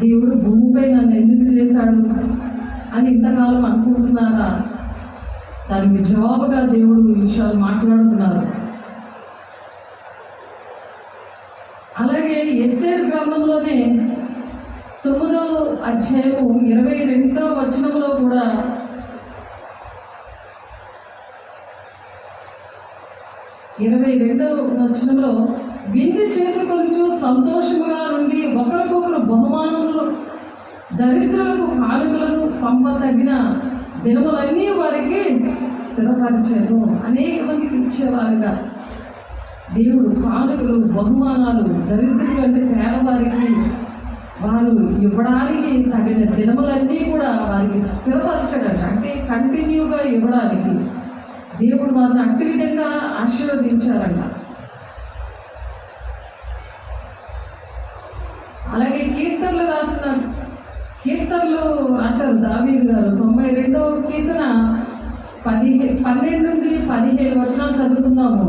దేవుడు భూమిపై నన్ను ఎందుకు చేశాడు అని ఇంతకాలం అనుకుంటున్నారా? దానికి జవాబుగా దేవుడు ఈ విషయాలు మాట్లాడుతున్నారు. అలాగే ఎస్తేరు గ్రంథంలోనే 9వ అధ్యాయము 22వ వచనంలో కూడా విందు చేసుకొనుచు సంతోషముగా నుండి ఒకరికొకరు బహుమానములు దరిద్రులకు కానుకలను పంపతగిన దినములన్నీ వారికి స్థిరపరిచారు. అనేక మందికి ఇచ్చేవారుగా దేవుడు కానుకలు, బహుమానాలు దరిద్రులు అంటే పేదవారికి వారు ఇవ్వడానికి తగిన దినములన్నీ కూడా వారికి స్థిరపరచడంట. అంటే కంటిన్యూగా ఇవ్వడానికి దేవుడు వారిని అట్టి విధంగా ఆశీర్వదించారంట. అలాగే కీర్తనలు రాశారు దావీదు గారు. 92వ కీర్తన 12 నుండి 17 వచనాలు చదువుకుందాము.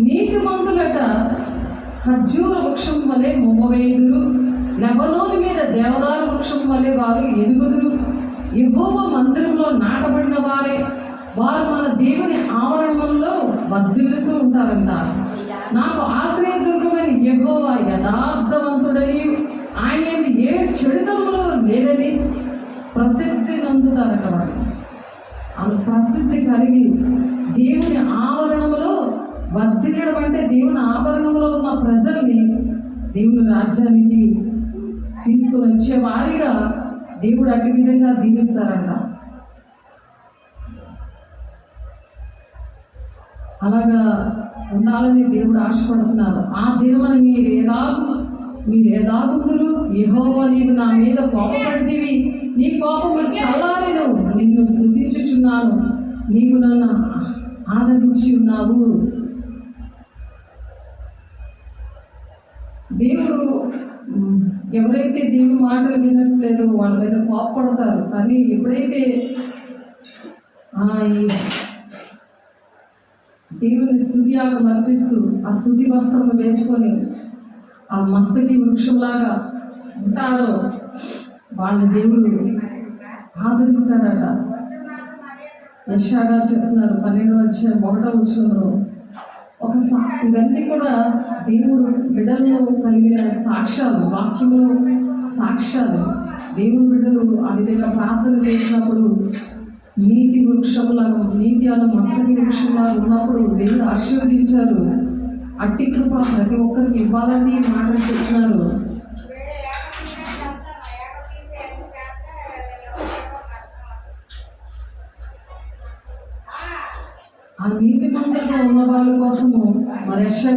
నీతిమంతులట ఖర్జూర వృక్షం వలె మొమ్మవేయుదురు, లెబనోను మీద దేవదారు వృక్షం వలె వారు ఎదుగుదురు. యెహోవా మందిరంలో నాటబడిన వారే వారు మన దేవుని ఆవరణంలో వర్ధిల్లుతూ ఉంటారంట. నాకు ఆశ్రయదుర్గమైన యెహోవా యథార్థవంతుడని, ఆయన ఏ చెడుతములో లేదని ప్రసిద్ధి నందుతారట. వాడు వాళ్ళు ప్రసిద్ధి కలిగి దేవుని ఆవరణంలో వర్ధిల్లడం అంటే దేవుని ఆవరణంలో ఉన్న ప్రజల్ని దేవుని రాజ్యానికి తీసుకుని వచ్చే వారిగా దేవుడు అటు విధంగా దీవిస్తారంట. అలాగా ఉండాలని దేవుడు ఆశపడుతున్నారు. ఆ దినమున మీరు ఎలాగుందురు, యెహోవా నీవు నా మీద కోపపడితివి, నీ కోపము చల్లారెను, నిన్ను స్తుతించుచున్నాను, నీవు నన్ను ఆదరించి ఉన్నావు. దేవుడు ఎవరైతే దేవుని మాటలు వినట్లేదో వాళ్ళ మీద కోపపడతారు. కానీ ఎప్పుడైతే దేవుని స్తుతియాగం అర్పిస్తూ ఆ స్తుతి వస్త్రం వేసుకొని ఆ మస్తకి వృక్షంలాగా ఉంటారో వాళ్ళని దేవుడు ఆదరిస్తాడట. యెషయా గారు చెప్తున్నారు 12వ అధ్యాయం 1వ వచనంలో ఇవన్నీ కూడా దేవుడు బిడ్డల్లో కలిగిన సాక్ష్యాలు, వాక్యంలో సాక్ష్యాలు. దేవుని బిడ్డలు ఆ విధంగా ప్రార్థన చేసినప్పుడు నీతి వృక్షంలాగా, నీతి అను మస్తకి వృక్షంలాగా ఉన్నప్పుడు దేవుడు ఆశీర్వదించారు. అట్టి కృప ప్రతి ఒక్కరికి ఇవ్వాలని మాటలు చెప్తున్నారు. ఆ నీతి మంత్రంలో ఉన్న వాళ్ళ కోసము మరి యెషయా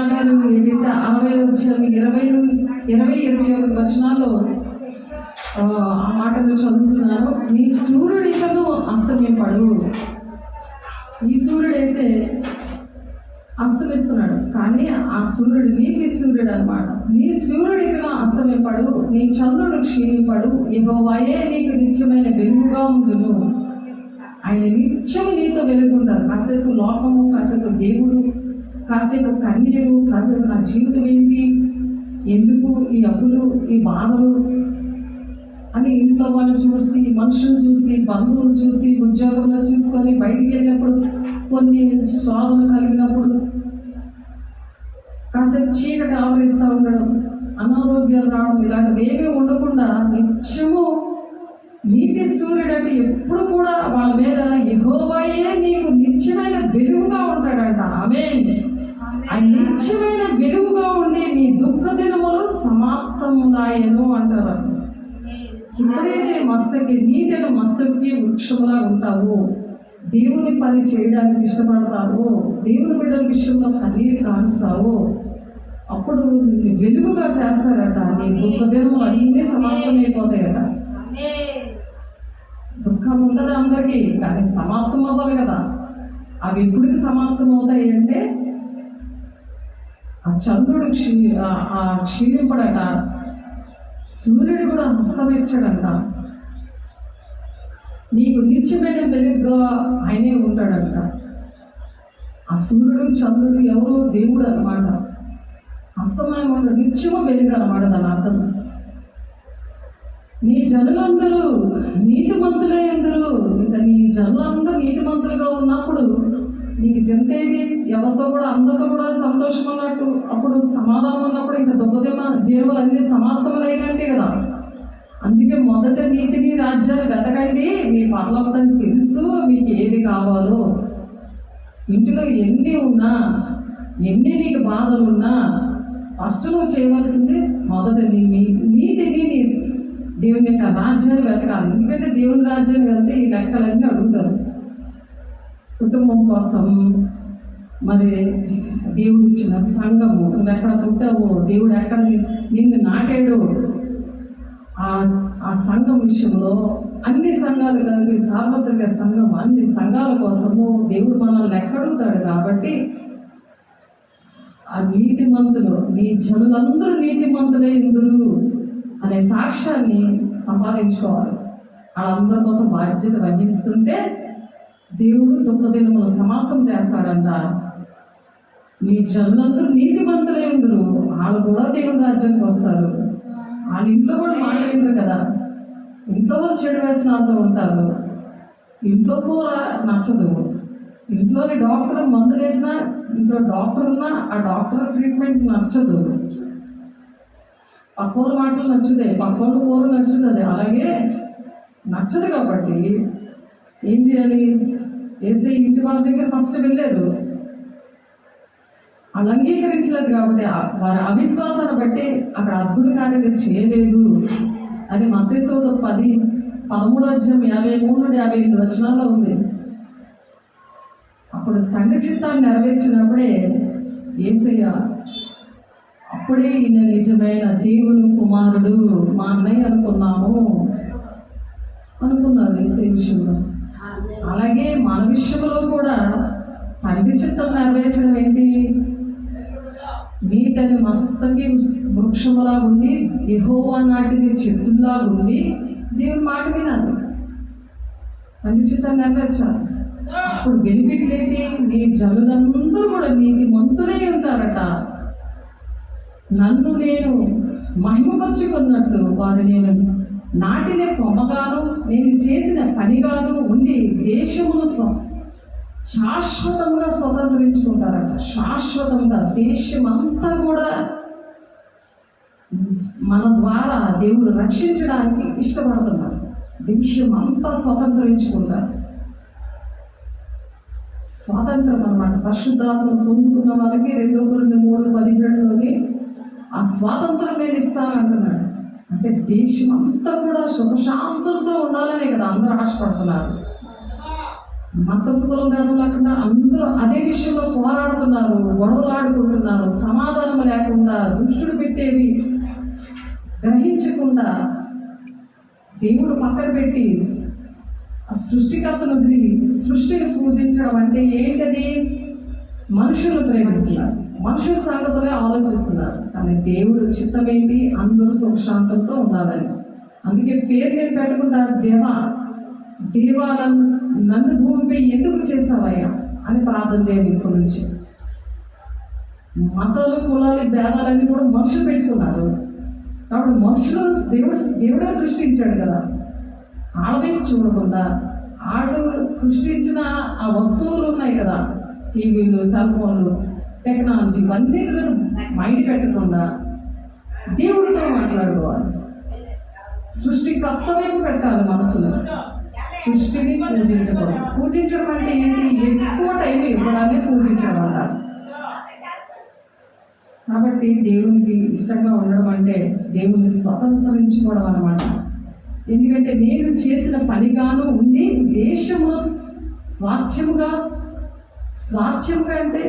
గారు 20-21 వచనాల్లో ఆ మాటలు చదువుతున్నారు. నీ సూర్యుడు ఇకను అస్తమింపడు. ఈ సూర్యుడైతే అస్తమిస్తున్నాడు, కానీ ఆ సూర్యుడు నీతి సూర్యుడు అన్నమాట. నీ సూర్యుడిగా అస్తమింపడు, నీ చంద్రుడు క్షీణింపడు, యెహోవాయే నీకు నిత్యమైన వెలుగుగా ఉండును. ఆయన నిత్యము నీతో వెలుగుంటారు. కాసేపు లోకము, కాసేపు దేవుడు, కాసేపు కన్నీరు, కాసేపు నా జీవితం ఏంటి, ఎందుకు ఈ అప్పులు, ఈ బాధలు అని ఇంట్లో వాళ్ళు చూసి, మనుషులు చూసి, బంధువులు చూసి, ఉద్యోగంలో చూసుకొని బయటికి వెళ్ళినప్పుడు కొన్ని శోధన కలిగినప్పుడు కాసేపు చీకటి ఆవరిస్తూ ఉండడం, అనారోగ్యాలు రావడం, ఇలాంటివి ఏమీ ఉండకుండా నిత్యము నీతి సూర్యుడు అంటే ఎప్పుడు కూడా వాళ్ళ మీద యెహోవాయే నీకు నిత్యమైన వెలుగుగా ఉంటాడంట. ఆమేన్. ఆ నిత్యమైన వెలుగుగా ఉండి నీ దుఃఖ దినములు సమాప్తములాయను అంటారు. ఎప్పుడైతే నీతిని మస్తకి వృక్షములా ఉంటావో, దేవుని పని చేయడానికి ఇష్టపడతావో, దేవుని బిడ్డల విషయంలో కన్నీరు కారుస్తావో, అప్పుడు నిన్ను వెలుగుగా చేస్తాడట. నీ దుఃఖ దినములు అన్నీ సమాప్తమైపోతాయట. దుఃఖం ఉండదు అందరికీ, కానీ సమాప్తం అవ్వాలి కదా. అవి ఎప్పటికి సమాప్తం అవుతాయి అంటే ఆ చంద్రుడు క్షీణింపడట, సూర్యుడు కూడా హస్తమిచ్చాడంట. నీకు నిత్యమైన వెలుగుగా ఆయనే ఉంటాడంట. ఆ సూర్యుడు చంద్రుడు ఎవరు? దేవుడు అన్నమాట. హస్తమయం నిత్యము వెలుగు అన్నమాట దాని అర్థం. నీ జనులందరూ నీతిమంతులే అందరూ. ఇంకా నీ జనులందరూ నీతిమంతులుగా ఉన్నప్పుడు నీకు చింతేవి, ఎవరితో కూడా అందరితో కూడా సంతోషం అన్నట్టు, అప్పుడు సమాధానం ఉన్నప్పుడు ఇంకా దేవులు అన్ని సమాప్తములైనట్టే కదా. అందుకే మొదట నీతిని రాజ్యాలు వెతకండి, మీ పరలోకం తెలుసు మీకు ఏది కావాలో. ఇంటిలో ఎన్ని ఉన్నా, ఎన్ని నీకు బాధలు ఉన్నా, ఫస్ట్ నువ్వు చేయవలసింది మొదట నీతిని, దేవుని యొక్క రాజ్యాన్ని వెతకాలి. ఎందుకంటే దేవుని రాజ్యాన్ని వెళ్తే ఈ లెక్కలన్నీ అడుగుతారు. కుటుంబం కోసం, మరి దేవుడు ఇచ్చిన సంఘము, నువ్వు ఎక్కడ పుట్టావో, దేవుడు ఎక్కడ నిన్ను నాటాడో, ఆ సంఘం విషయంలో అన్ని సంఘాలు కలిపి సార్వత్రిక సంఘం, అన్ని సంఘాల కోసము దేవుడు మనల్ని ఎక్కడుగుతాడు. కాబట్టి ఆ నీతిమంతులు, నీ జనులందరూ నీతిమంతులే ఇందురు అనే సాక్ష్యాన్ని సంపాదించుకోవాలి. వాళ్ళందరి కోసం బాధ్యత వహిస్తుంటే దేవుడు దుఃఖ దినములు సమాప్తం చేస్తాడంట. నీ జనులందరూ నీతిమంతులే ఇందురు, వాళ్ళు కూడా దేవుని రాజ్యానికి వస్తారు. వాళ్ళ ఇంట్లో కూడా మాట వినరు కదా. ఇంట్లో చెడు వ్యసనాలతో ఉంటారు. ఇంట్లో కూర నచ్చదు. ఇంట్లోని డాక్టర్ మందులు వేసినా, ఇంట్లో డాక్టర్ ఉన్నా ఆ డాక్టర్ ట్రీట్మెంట్ నచ్చదు. పక్కోళ్ళ మాటలు నచ్చుతాయి, పక్కోళ్ళ కూర నచ్చుతుంది. అలాగే నచ్చదు కాబట్టి ఏం చేయాలి? వేసే ఇంటి వాళ్ళ దగ్గర ఫస్ట్ వెళ్ళారు. వాళ్ళు అంగీకరించలేదు కాబట్టి వారి అవిశ్వాసాన్ని బట్టి అక్కడ అద్భుత కార్యాలు చేయలేదు అని మత్తయి సువార్త 13:53-58 ఉంది. అప్పుడు తండ్రి చిత్తాన్ని నెరవేర్చినప్పుడే యేసయ్య, అప్పుడే ఈయన నిజమైన దేవుని కుమారుడు, మా అన్నయ్య అనుకున్నారు యేసయ్య విషయంలో. అలాగే మన విషయంలో కూడా తండ్రి చిత్తం నెరవేర్చడం ఏంటి? నీతని మస్తకి వృక్షములా ఉండి, యెహోవా నాటిన చెట్టులా ఉండి దేవుని మాట వినాలి, తండ్రి చిత్తాన్ని నెరవేర్చాలి. అప్పుడు బెనిఫిట్ ఏంటి? నీ జనులందరూ కూడా నీతిమంతులై ఉంటారట. నన్ను నేను మహిమపరుచుకున్నట్టు వారు నేను నాటిన కొమ్మగాను, నేను చేసిన పనిగాను ఉండి దేశమును శాశ్వతంగా స్వతంత్రించుకుంటారట. శాశ్వతంగా దేశమంతా కూడా మన ద్వారా దేవుడు రక్షించడానికి ఇష్టపడుతున్నారు. దేశం అంతా స్వతంత్రించుకుంటారు. స్వాతంత్రం అన్నమాట. పరిశుద్ధాత్మను పొందుకున్న వాళ్ళకి 2 Corinthians 3:17 ఆ స్వాతంత్రం నేను ఇస్తానంటున్నాడు. అంటే దేశం అంతా కూడా సుఖశాంతులతో ఉండాలనే కదా అందరూ ఆశపడుతున్నారు. మతం కులం కాదు లేకుండా అందరూ అదే విషయంలో పోరాడుతున్నారు, గొడవలాడుకుంటున్నారు. సమాధానం లేకుండా, దుష్టుడు పెట్టేవి గ్రహించకుండా దేవుడు పక్కన పెట్టి ఆ సృష్టికర్తను వదిలి సృష్టిని పూజించడం అంటే ఏంటది? మనుషులను ప్రేమిస్తున్నారు, మనుషుల సంగతులే ఆలోచిస్తున్నారు. కానీ దేవుడు చిత్తం ఏంటి? అందరూ సుఖశాంతంతో ఉండాలని. అందుకే పేరు ఏం పెట్టుకుంటారు? దేవా దేవా నన్ను భూమిపై ఎందుకు చేసావయ్యా అని ప్రార్థన చేయాలి. ఇప్పటి నుంచి మతాలు కులాలు భేదాలన్నీ కూడా మనుషులు పెట్టుకున్నారు. కాబట్టి మనుషులు దేవుడే సృష్టించాడు కదా. ఆడవైపు చూడకుండా ఆడు సృష్టించిన ఆ వస్తువులు ఉన్నాయి కదా, టీవీలు, సెల్ ఫోన్లు, టెక్నాలజీ, ఇవన్నీ మైండ్ పెట్టకుండా దేవుడితో మాట్లాడుకోవాలి. సృష్టికర్త వైపు పెట్టాలి మనసులో. సృష్టిని పూజించకూడదు. పూజించడం అంటే ఏంటి? ఎక్కువ టైం ఇవ్వడాన్ని పూజించడం అంటారు. కాబట్టి దేవునికి ఇష్టంగా ఉండడం అంటే దేవుని స్వతంత్రించుకోవడం అన్నమాట. ఎందుకంటే నేను చేసిన పనిగాను ఉండి దేశంలో స్వాస్థ్యముగా అంటే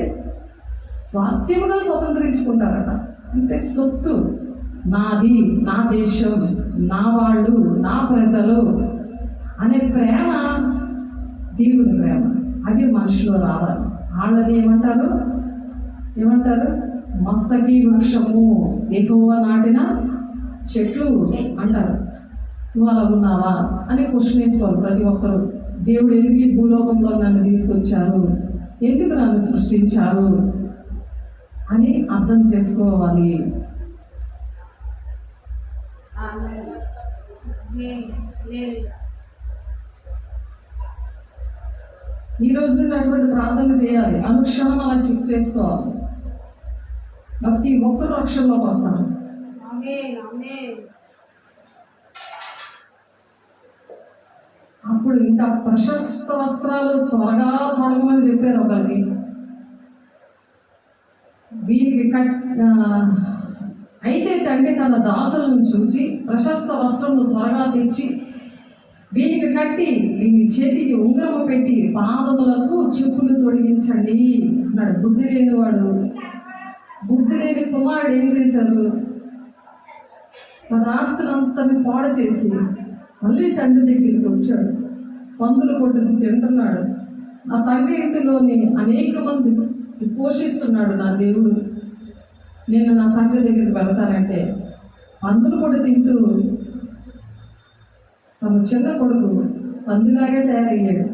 స్వాస్థ్యముగా స్వతంత్రించుకుంటారట. అంటే సొత్తు నాది, నా దేశం, నా వాళ్ళు, నా ప్రజలు అనే ప్రేమ దేవుని ప్రేమ. అది మనుషులో రావాలి. వాళ్ళది ఏమంటారు? మస్తకి వృక్షము, యెహోవా నాటిన చెట్లు అంటారు. నువ్వు అలా ఉన్నావా అని క్వశ్చన్ వేసుకోవాలి ప్రతి ఒక్కరు. దేవుడు ఎందుకు ఈ భూలోకంలో నన్ను తీసుకొచ్చారు, ఎందుకు నన్ను సృష్టించారు అని అర్థం చేసుకోవాలి. ఈ రోజు నుండి అటువంటి ప్రార్థన చేయాలి. అనుక్షణం అలా చెక్ చేసుకోవాలి. ప్రతి ఒక్కరు రక్షణలోకి వస్తారు. అప్పుడు ఇంకా ప్రశస్త వస్త్రాలు త్వరగా తొడగమని చెప్పారు ఒకరికి. వీరికి అయితే తండ్రి తన దాసులను చూసి ప్రశస్త వస్త్రములు త్వరగా తెచ్చి వీరికి కట్టి వీరి చేతికి ఉంగరము పెట్టి పాదములకు చెప్పులు తొడిగించండి అన్నాడు. బుద్ధి లేని కుమారుడు ఏం చేశారు? తన ఆస్తులంతని పాడు చేసి మళ్ళీ తండ్రి దగ్గరికి వచ్చాడు. పందులు కొట్టుకు తింటున్నాడు. నా తండ్రి ఇంటిలోని అనేక మంది పోషిస్తున్నాడు నా దేవుడు. నేను నా తండ్రి దగ్గరికి వెళ్తానంటే పందులు కూడా తింటూ తమ చిన్న కొడుకు పందిలాగే తయారయ్యాడు.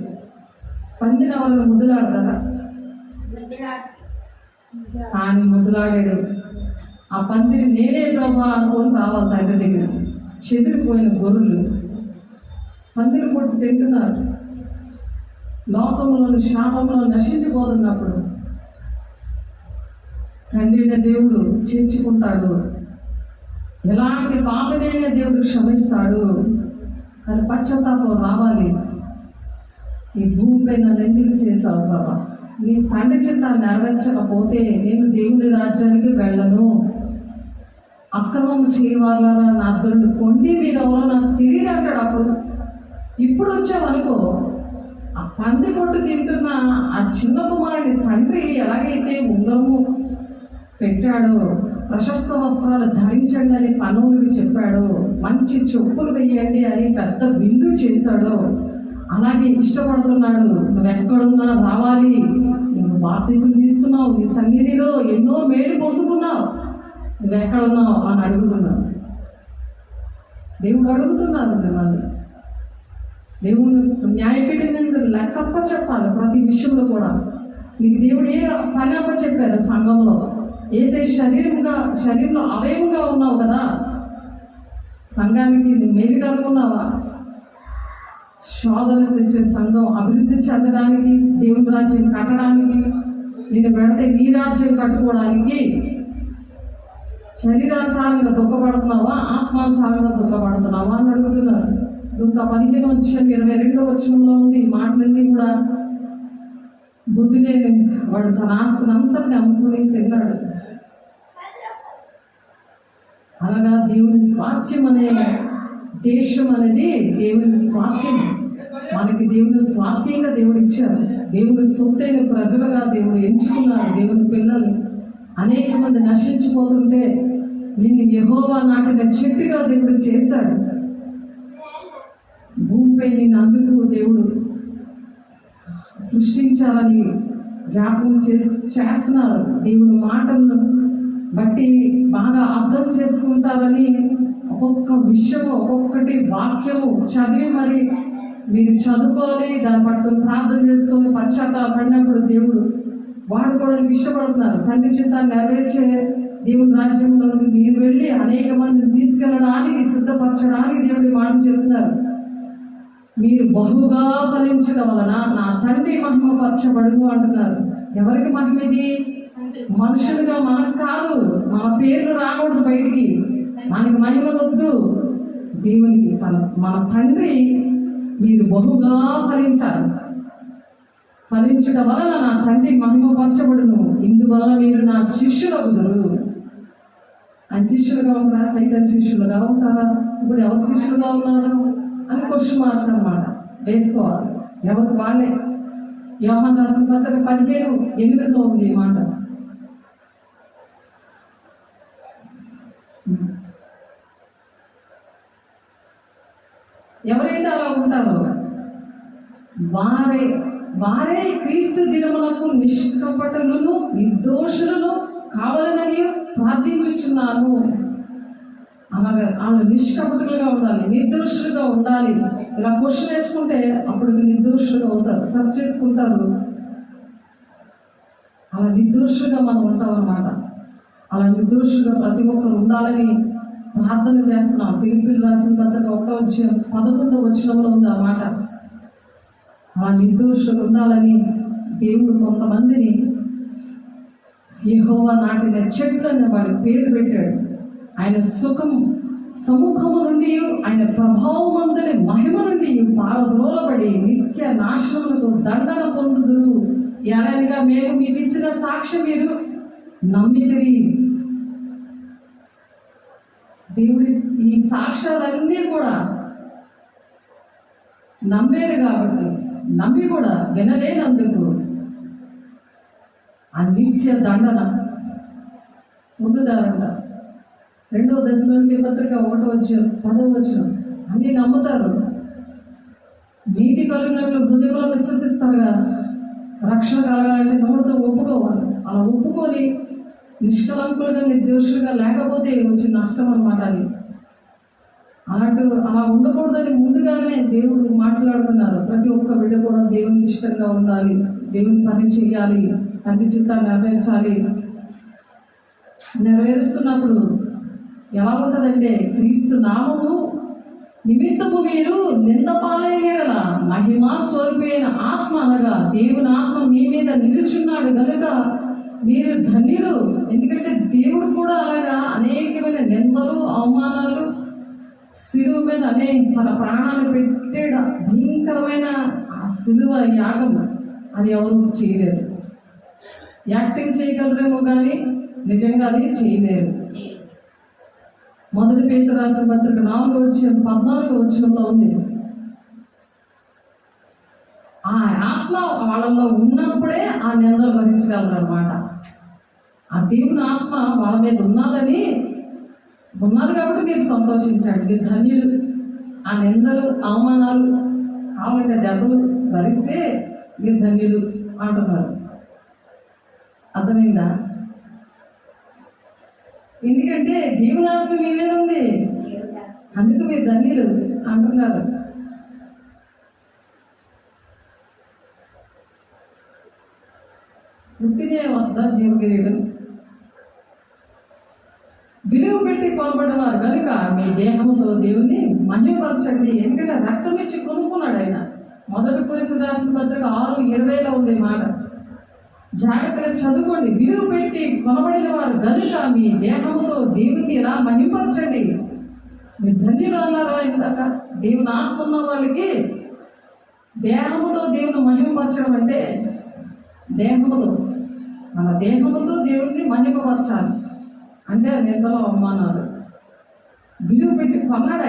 పందిని వాళ్ళని ముద్దులాడతారా? కానీ ముద్దులాడాడు. ఆ పందిని నేనే ప్రభా అనుకొని రావాలి తండ్రి దగ్గర. చెదిరిపోయిన గొర్రెలు పందిని కొట్టి తింటున్నారు. లోకంలోని శాపంలో నశించిపోతున్నప్పుడు తండ్రినే దేవుడు చేర్చుకుంటాడు. ఎలాంటి పాపనైనా దేవుడు క్షమిస్తాడు. కానీ పశ్చాత్తాపం రావాలి. ఈ భూమిపై నన్ను ఎందుకు చేశావు బాబా? నీ తండ్రి చిత్తాన్ని నెరవేర్చకపోతే నేను దేవుని రాజ్యానికి వెళ్ళను. అక్రమం చేయవాలన్నా నా అద్దరుని కొండి మీరెవరో నాకు తెలియదు అంటాడు. ఇప్పుడు వచ్చామనుకో, ఆ పంది కొట్టు తింటున్న ఆ చిన్న కుమారుని తండ్రి ఎలాగైతే ఉంగరము పెట్టాడో, ప్రశస్త వస్త్రాలు ధరించండి అని పనులకి చెప్పాడో, మంచి చెప్పులు వేయండి అని పెద్ద విందు చేశాడో, అలాగే ఇష్టపడుతున్నాడు. నువ్వెక్కడున్నా రావాలి, నువ్వు బాప్తిసం తీసుకున్నావు, నీ సన్నిధిలో ఎన్నో మేలు పొందుకున్నావు, నువ్వెక్కడున్నావు అని అడుగుతున్నావు. దేవుడు అడుగుతున్నారు మిమ్మల్ని. దేవుడు న్యాయపీఠం లెక్కప్ప చెప్పాలి ప్రతి విషయంలో కూడా. నీకు దేవుడు ఏ పని అప్ప చెప్పారు? సంఘంలో ఏసే శరీరంలో అవయవంగా ఉన్నావు కదా. సంఘానికి నువ్వు మేలు కలుగున్నావా? శోధన తెచ్చే సంఘం అభివృద్ధి చెందడానికి, దేవుని రాజ్యం కట్టడానికి, నేను పెడితే నీ రాజ్యం కట్టుకోవడానికి శరీరానుసారంగా దుఃఖపడుతున్నావా, ఆత్మానుసారంగా దుఃఖపడుతున్నావా అని అడుగుతున్నారు. ఇంకా 15:22 ఉంది. ఈ మాటలన్నీ కూడా బుద్ధి లేని వాడు తన ఆస్తిని అంతటిని అమ్ముకుని తిన్నాడు. అనగా దేవుని స్వాస్థ్యం అనే దేశం అనేది దేవుని స్వాస్థ్యం. మనకి దేవుని స్వాస్థ్యంగా దేవుడు ఇచ్చారు. దేవుని సొత్తైన ప్రజలుగా దేవుడు ఎంచుకున్నారు. దేవుని పిల్లల్ని అనేక మంది నశించిపోతుంటే నిన్ను యెహోవా నాటిన చెట్టుగా దేవుడు చేశాడు. భూమిపై నిన్ను అందుకు దేవుడు సృష్టించాలని జ్ఞాపకం చేస్తున్నారు. దేవుని మాటలను బట్టి బాగా అర్థం చేసుకుంటారని ఒక్కొక్క విషయము ఒక్కొక్కటి వాక్యము చదివి మరి మీరు చదువుకోవాలి, దాన్ని పట్టుకొని ప్రార్థన చేసుకొని పశ్చాత్తాపడినప్పుడు దేవుడు వాడుకోవడానికి ఇష్టపడుతున్నారు. తండ్రి చిత్తాన్ని నెరవేర్చే దేవుని రాజ్యంలోకి మీరు వెళ్ళి అనేక మందిని తీసుకెళ్ళడానికి సిద్ధపరచడానికి దేవుడి మాట చెప్తున్నారు. మీరు బహుగా ఫలించడం వలన నా తండ్రి మహిమపరచబడును అంటున్నారు. ఎవరికి మహిమ ఇది? మనుషులుగా మనకు కాదు, మన పేర్లు రాకూడదు బయటికి, మనకి మహిమ వద్దు, దేవునికి మన తండ్రి మీరు బహుగా ఫలించాలి. ఫలించడం వలన నా తండ్రి మహిమపరచబడును, ఇందువల్ల మీరు నా శిష్యులగుదురు. ఆయన శిష్యులుగా ఉంటారా? సైతం శిష్యులుగా ఉంటారా? ఇప్పుడు ఎవరు శిష్యులుగా ఉన్నారు అని క్వశ్చన్ మార్క్ అన్నమాట వేసుకోవాలి. ఎవరికి వాళ్ళే. యోహాను రాసిన పత్రిక 15:8 ఉంది ఈ మాట. ఎవరైతే అలా ఉంటారో వారే క్రీస్తు దినములకు నిష్కపటులను నిర్దోషులను కావాలని ప్రార్థించుచున్నాను. అలాగే వాళ్ళు నిష్కపటులుగా ఉండాలి, నిర్దోషులుగా ఉండాలి. ఇలా క్వశ్చన్ వేసుకుంటే అప్పుడు నిర్దోషులుగా అవుతారు, సర్చ్ చేసుకుంటారు. అలా నిర్దోషులుగా మనం ఉంటాం అన్నమాట. అలా నిర్దోషులుగా ప్రతి ఒక్కరు ఉండాలని ప్రార్థన చేస్తున్నాం. ఫిలిప్పీయులు రాసిన పత్రిక 1:11 ఉంది ఆ మాట. అలా నిర్దోషులు ఉండాలని దేవుడు కొంతమందిని యెహోవా నాటిన చెట్లు అనే వాడి పేరు పెట్టాడు. ఆయన సముఖము నుండి ఆయన ప్రభావమందుని మహిమ నుండి పారద్రోలబడి నిత్య నాశనములకు దండన పొందుదురు. ఎలాగా మేము మీకు ఇచ్చిన సాక్ష్యం మీరు నమ్మితిరి. దేవుడి ఈ సాక్ష్యాలన్నీ కూడా నమ్మారు కాబట్టి, నమ్మి కూడా వినలేనందుకు ఆ నిత్య దండన పొందుతారంట. 2వ దశలోని పత్రిక 1:10 అన్ని నమ్ముతారు. నీతి కలిగినట్లు హృదయంలో విశ్వసిస్తారుగా. రక్షణ కలగాలంటే నోటితో ఒప్పుకోవాలి. అలా ఒప్పుకొని నిష్కలంకులుగా నిర్దోషులుగా లేకపోతే వచ్చే నష్టం అన్నమాట. అది అలా ఉండకూడదని ముందుగానే దేవుడు మాట్లాడుతున్నారు. ప్రతి ఒక్క బిడ్డ కూడా దేవునికి ఇష్టంగా ఉండాలి, దేవుని పని చేయాలి, తండ్రి చిత్తాన్ని నెరవేర్చాలి. నెరవేరుస్తున్నప్పుడు ఎలా ఉంటుందంటే, క్రీస్తు నామము నిమిత్తము మీరు నిందపాలయ్యేలా మహిమా స్వరూపైన ఆత్మ అనగా దేవుని ఆత్మ మీ మీద నిలుచున్నాడు కనుక మీరు ధన్యులు. ఎందుకంటే దేవుడు కూడా అలాగా అనేకమైన నిందలు అవమానాలు శిలువ మీద తన ప్రాణాలు పెట్టాడు. భయంకరమైన ఆ శిలువ యాగం అది ఎవరు చేయలేరు. యాక్టింగ్ చేయగలరేమో కానీ నిజంగా అది చేయలేరు. 1 పేతురు రాసిన పత్రిక 4:14 ఉంది. ఆ ఆత్మ వాళ్ళలో ఉన్నప్పుడే ఆ నిందలు భరించగలరు అన్నమాట. ఆ దేవుని ఆత్మ వాళ్ళ మీద ఉన్నది కాబట్టి మీరు సంతోషించండి, మీరు ధన్యులు. ఆ నిందలు అవమానాలు కావాలంటే దెబ్బలు భరిస్తే మీరు ధన్యులు అంటున్నారు. అర్థమైందా? ఎందుకంటే దేవుని ఆత్మ మీ మీద ఉంది, అందుకు మీరు ధన్యులు అంటున్నారు. పుట్టినే వస్తుందా జీవకిరీటం? విలువ పెట్టి కొనబడినారు కనుక మీ దేహంతో దేవుని మహిమపరచండి. ఎందుకంటే రక్తం ఇచ్చి కొనుక్కున్నాడు ఆయన. 1 కొరింథీయులకు రాసిన పత్రిక 6:20 ఉంది మాట. జాగ్రత్తగా చదువుకోండి. విలువ పెట్టి కొనబడిన వారు కనుక మీ దేహంతో దేవుని ఇలా మహిమపరచండి. మీరు ధన్యులు అన్నారా ఇందాక? దేవుని ఆత్మ ఉన్న వాళ్ళకి దేహముతో దేవుని మహిమపరచడం అంటే మన దేహముతో దేవుని మహిమపరచాలి అంటే నిందలో అవమానాలు. విలువ పెట్టి కొన్నాడు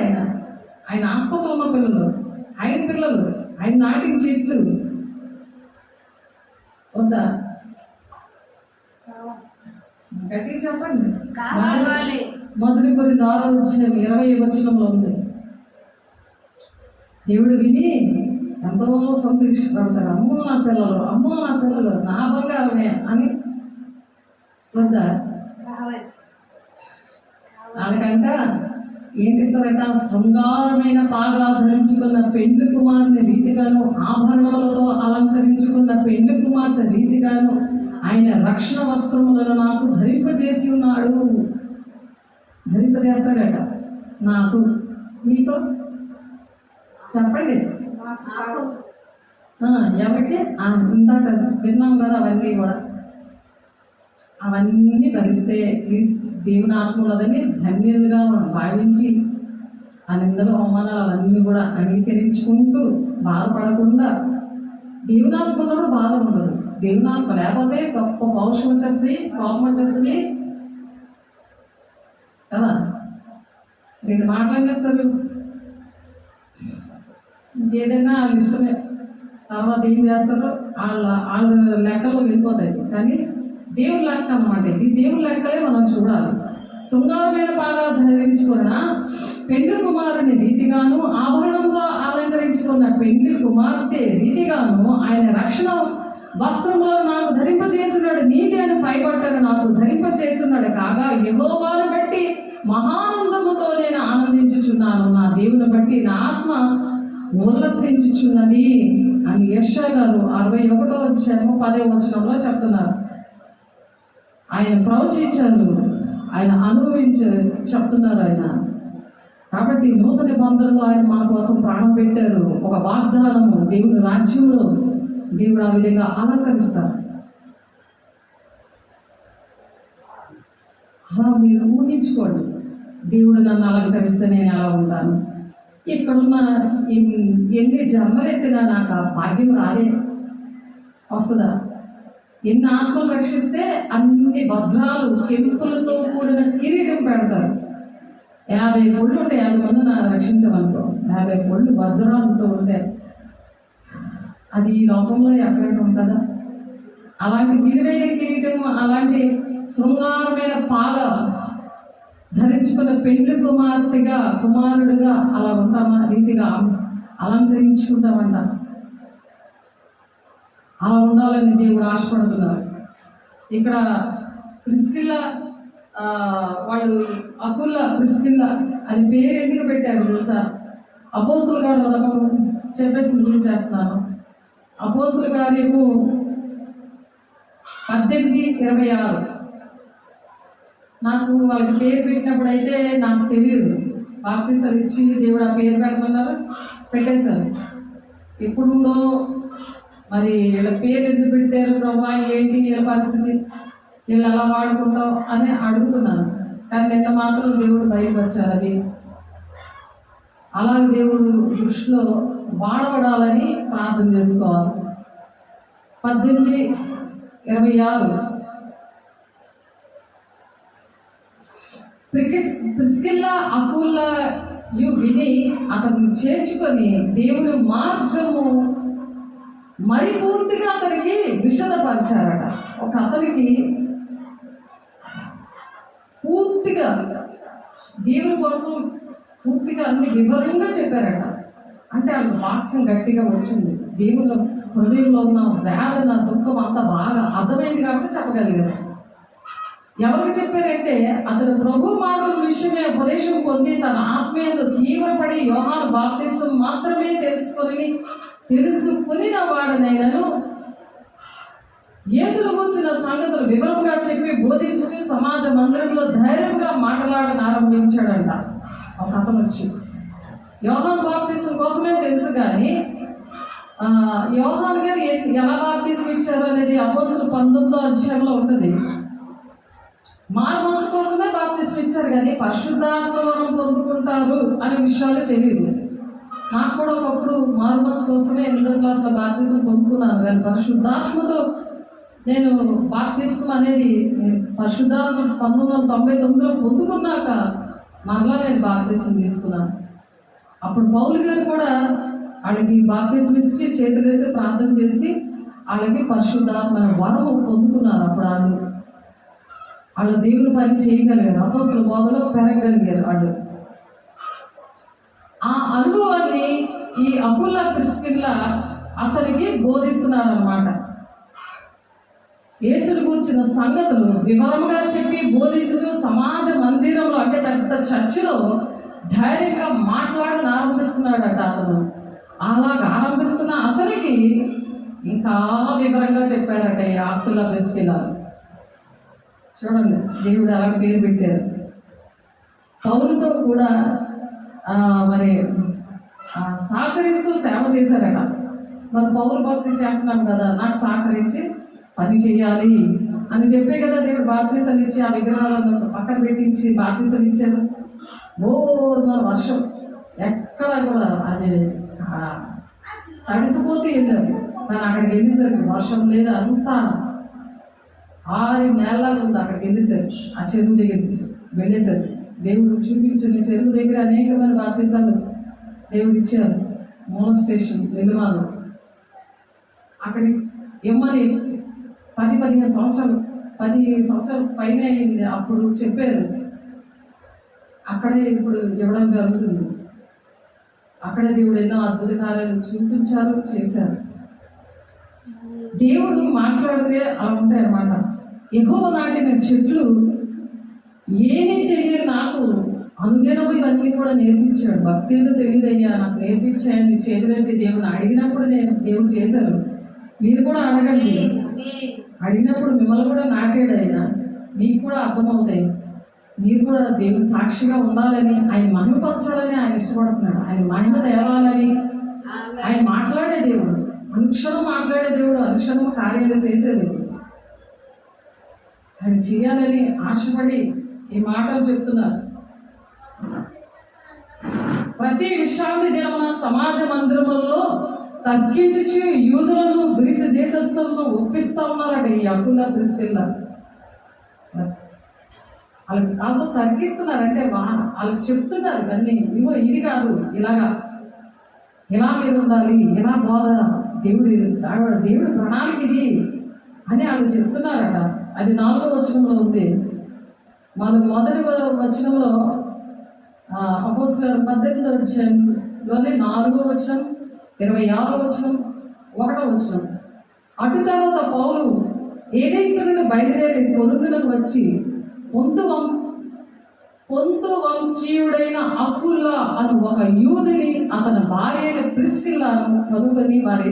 ఆయన ఆత్మతో ఉన్న పిల్లలు, ఆయన నాటిన చెట్లు వద్దా? గట్టిగా చెప్పండి. 1 కొరింథీయులకు 6:20 ఉంది. దేవుడు విని ఎంతో సంతోషపడతారు. అమ్మో నా పిల్లలు, అమ్మో నా పిల్లలు, నా బంగారమే అని వద్దా? వాళ్ళకంట ఏంటి ఇస్తారంట? శృంగారమైన పాగా ధరించుకున్న పెండ్లి కుమార్తె రీతిగాను, ఆభరణములతో అలంకరించుకున్న పెండ్లి కుమార్తె రీతిగాను ఆయన రక్షణ వస్త్రములను నాకు ధరింపజేసి ఉన్నాడు. ధరింపజేస్తాడట. నాకు, మీతో చెప్పండి. ఎవరికి? ఇందాక విన్నాం కదా, అవన్నీ కూడా. అవన్నీ ధరిస్తే దేవుని ఆత్మ ఉన్నదని ధన్యులుగా భావించి ఆ నిందలు అవమానాలు అవన్నీ కూడా అంగీకరించుకుంటూ బాధపడకుండా, దేవుని ఆత్మ కూడా బాధ ఉండదు. దేవుని ఆత్మ లేకపోతే గొప్ప పౌరుషం వచ్చేస్తుంది, కోపం వచ్చేస్తుంది కదా. రెండు మాటలు చేస్తారు, ఇంకేదైనా వాళ్ళ ఇష్టమే. తర్వాత ఏం చేస్తారో వాళ్ళ లెక్కలో వెళ్ళిపోతాయి. కానీ దేవుని లెక్క అన్నమాట. ఇది దేవుని లెక్కలే మనం చూడాలి. శృంగారమైన బాగా ధరించుకున్న పెండ్లి కుమారుని రీతిగాను, ఆభరణముగా అలంకరించుకున్న పెండ్లి కుమార్తె రీతిగాను ఆయన రక్షణ వస్త్రములను నాకు ధరింపచేస్తున్నాడు. నీతి అని పైబట్టను నాకు ధరింపచేస్తున్నాడు. కాగా యెహోవాను బట్టి మహానందముతో నేను ఆనందించుచున్నాను. నా దేవుని బట్టి నా ఆత్మ ఉల్లసించుచున్నది అని యెషయా గారు 61వ అధ్యాయము 10వ వచనంలో చెప్తున్నారు. ఆయన ప్రవచించారు, ఆయన అనుభవించారు, చెప్తున్నారు ఆయన. కాబట్టి నూతన నిబంధనలో ఆయన మన కోసం ప్రాణం పెట్టారు. ఒక వాగ్దానము, దేవుని రాజ్యంలో దేవుడు ఆ విధంగా అలంకరిస్తారు. అలా మీరు ఊహించుకోండి, దేవుడు నన్ను అలంకరిస్తే నేను ఎలా ఉంటాను. ఇక్కడున్న ఎన్ని జన్మలెత్తినా నాకు ఆ భాగ్యం రాదే. వస్తుందా? ఎన్ని ఆత్మలు రక్షిస్తే అన్ని వజ్రాలు, కెంపులతో కూడిన కిరీటం పెడతారు. 50 పొళ్ళు ఉంటే 50 మంది నాకు రక్షించమనుకో, 50 పొళ్ళు వజ్రాలతో ఉంటే అది ఈ లోకంలో ఎక్కడైనా ఉంటుందా? అలాంటి విలువైన కిరీటం, అలాంటి శృంగారమైన పాగ ధరించుకున్న పెండ్లి కుమార్తెగా, కుమారుడుగా అలా ఉంటామా? రీతిగా అలంకరించుకుంటామంట. అలా ఉండాలని దేవుడు ఆశపడుతున్నారు. ఇక్కడ ప్రిస్కిల్లా, వాళ్ళు అకుల్లా ప్రిస్కిల్లా అని పేరు ఎందుకు పెట్టారు తెలుసా? అపోస్తుల గారు చెప్పేసి ముగించేస్తున్నాను. అపోస్తుల గారేమో 18:26 నాకు వాళ్ళకి పేరు పెట్టినప్పుడు అయితే నాకు తెలియదు. బాప్తిసాలు ఇచ్చి దేవుడు ఆ పేరు పెడుతున్నారు, పెట్టేశారు. ఎప్పుడుందో మరి వీళ్ళ పేరు ఎందుకు పెట్టారు ప్రభా, ఏంటి వీళ్ళ పరిస్థితి, వీళ్ళు అలా వాడుకుంటాం అని అడుగుతున్నాను. కానీ నిన్న మాత్రం దేవుడు బయటపరిచారు. అది అలాగే దేవుడు దృష్టిలో వాడబడాలని ప్రార్థన చేసుకోవాలి. 18:26 ప్రిస్కిల్లా అకుల్లా విని అతన్ని చేర్చుకొని దేవుని మార్గము మరి పూర్తిగా అతనికి విషదపరిచారట. ఒక అతనికి పూర్తిగా దేవుని కోసం పూర్తిగా అన్ని వివరంగా చెప్పారట. అంటే వాళ్ళకి వాక్యం గట్టిగా వచ్చింది. దేవుని హృదయంలో ఉన్న వేదన, దుఃఖం అంతా బాగా అర్థమైంది కాబట్టి చెప్పగలిగారు. ఎవరికి చెప్పారంటే అతను ప్రభు మార్గం విషయమే ఉపదేశం పొంది తన ఆత్మీయతను తీవ్రపడి యోహాను బాప్తిసం మాత్రమే తెలుసుకుని వాడనైనను యేసును గూర్చిన సంగతులు వివరంగా చెప్పి బోధించి సమాజ మందిరంలో ధైర్యంగా మాట్లాడనారంభించాడంట. ఒక అతను వచ్చి యోహాను బాప్తిసం కోసమే తెలుసు, కానీ యోహాను గారు ఎలా బాప్తిసం ఇచ్చారు అనేది అపోస్తుల 19వ అధ్యాయంలో ఉంటుంది. మారుమనసు కోసమే బాప్తిసం ఇచ్చారు, కానీ పరిశుద్ధాత్మ వరం పొందుకుంటారు అనే విషయాలు తెలియదు. నాకు కూడా ఒకప్పుడు మారుమనసు కోసమే 8వ క్లాస్లో బాప్తిసం పొందుకున్నాను, కానీ పరిశుద్ధాత్మతో నేను బాప్తిసం అనేది పరిశుద్ధాత్మ 1999లో పొందుకున్నాక మరలా నేను బాప్తిసం తీసుకున్నాను. అప్పుడు పౌలు గారు కూడా వాళ్ళకి బాప్తిసం ఇచ్చి చేతులేసి ప్రార్థన చేసి వాళ్ళకి పరిశుద్ధాత్మ వరం పొందుకున్నారు. అప్పుడు వాళ్ళు దేవుని పని చేయగలిగారు, అపోస్తుల బోధలో పెరగగలిగారు. వాళ్ళు ఆ అనుభవాన్ని ఈ అకుల ప్రిస్కిల్ల అతనికి బోధిస్తున్నారన్నమాట. యేసుని కూర్చిన సంగతులు వివరంగా చెప్పి బోధించు సమాజ మందిరంలో అంటే పెద్ద చర్చిలో ధైర్యంగా మాట్లాడని ఆరంభిస్తున్నాడట అతను. అలాగా ఆరంభిస్తున్న అతనికి ఇంకా వివరంగా చెప్పారట ఈ అకుల ప్రిస్కిల్ల. చూడండి దేవుడు అలా పేరు పెట్టారు. పౌలుతో కూడా మరి సహకరిస్తూ సేవ చేశారట. మరి పౌరు భక్తి చేస్తున్నాం కదా, నాకు సహకరించి పని చేయాలి అని చెప్పే కదా దేవుడు బాప్తీసాలు ఇచ్చి ఆ విగ్రహాలను పక్కన పెట్టించి బాప్తీసాలు ఇచ్చారు. వర్షం ఎక్కడ కూడా అది తడిసిపోతే వెళ్ళారు. కానీ అక్కడికి వెళ్ళేసరికి వర్షం లేదు, అంతా 6 నెలలు ఉంది. అక్కడికి వెళ్ళేసరికి ఆ చెరువు దగ్గరికి వెళ్ళేసరికి దేవుడు చూపించిన చెరువు దగ్గర అనేకమైన బాప్తీసాలు దేవుడు ఇచ్చారు. మూల స్టేషన్ నిర్మాణం అక్కడి ఇమ్మని 10-15 సంవత్సరాలు 10 సంవత్సరాల పైన అయింది. అప్పుడు చెప్పారు అక్కడే ఇప్పుడు ఇవ్వడం జరుగుతుంది. అక్కడే దేవుడు ఎన్నో అద్భుత కార్యాలు చూపించారు, చేశారు. దేవుడు మాట్లాడితే అలా ఉంటాయి అన్నమాట. యెహోవా నాటిన చెట్లు ఏమీ తెలియదు నాకు అనుదినము ఇవన్నీ కూడా నేర్పించాడు. భక్తి ఏదో తెలియదయ్యా నాకు నేర్పించాయని చేతులెత్తి దేవుని అడిగినప్పుడు దేవుడు చేశారు. మీరు కూడా అడగండి, అడిగినప్పుడు మిమ్మల్ని కూడా నాటాడు ఆయన. మీకు కూడా అర్థమవుతాయి. మీరు కూడా దేవుని సాక్షిగా ఉండాలని, ఆయన మహిమపరచాలని ఆయన ఇష్టపడుతున్నాడు. ఆయన మహిమ తేవాలని ఆయన మాట్లాడే దేవుడు, అనుక్షణం మాట్లాడే దేవుడు, అనుక్షణం కార్యాలు చేసే దేవుడు. ఆయన చేయాలని ఆశపడి ఈ మాటలు చెప్తున్నారు. ప్రతి విశ్రాంతి దినమున సమాజ మందిరములలో తగ్గించి యూదులను గ్రీసు దేశస్తులను ఒప్పిస్తా ఉన్నారట ఈ అకుల ప్రిస్కిల్ల. వాళ్ళతో తగ్గిస్తున్నారంటే వాళ్ళకి చెప్తున్నారు ఇవన్నీ. ఇవో ఇది కాదు, ఇలాగా ఇలా మీరు ఉండాలి, ఇలా బోధ దేవుడి ప్రణాళిక ఇది అని వాళ్ళు చెప్తున్నారట. అది 4వ వచనంలో ఉంది. మొదటి వచనంలో అపోస్తలుల 18వ అధ్యాయంలోనే 4వ వచనం, 26వ వచనం, 1వ వచనం. అటు తర్వాత పౌలు ఏథెన్సు నుండి బయలుదేరి కొరింథునకు వచ్చి పొంతు వంశీయుడైన అకుల అను ఒక యూదుని అతని భార్య అయిన ప్రిస్కిల్లాను కనుగొని వారి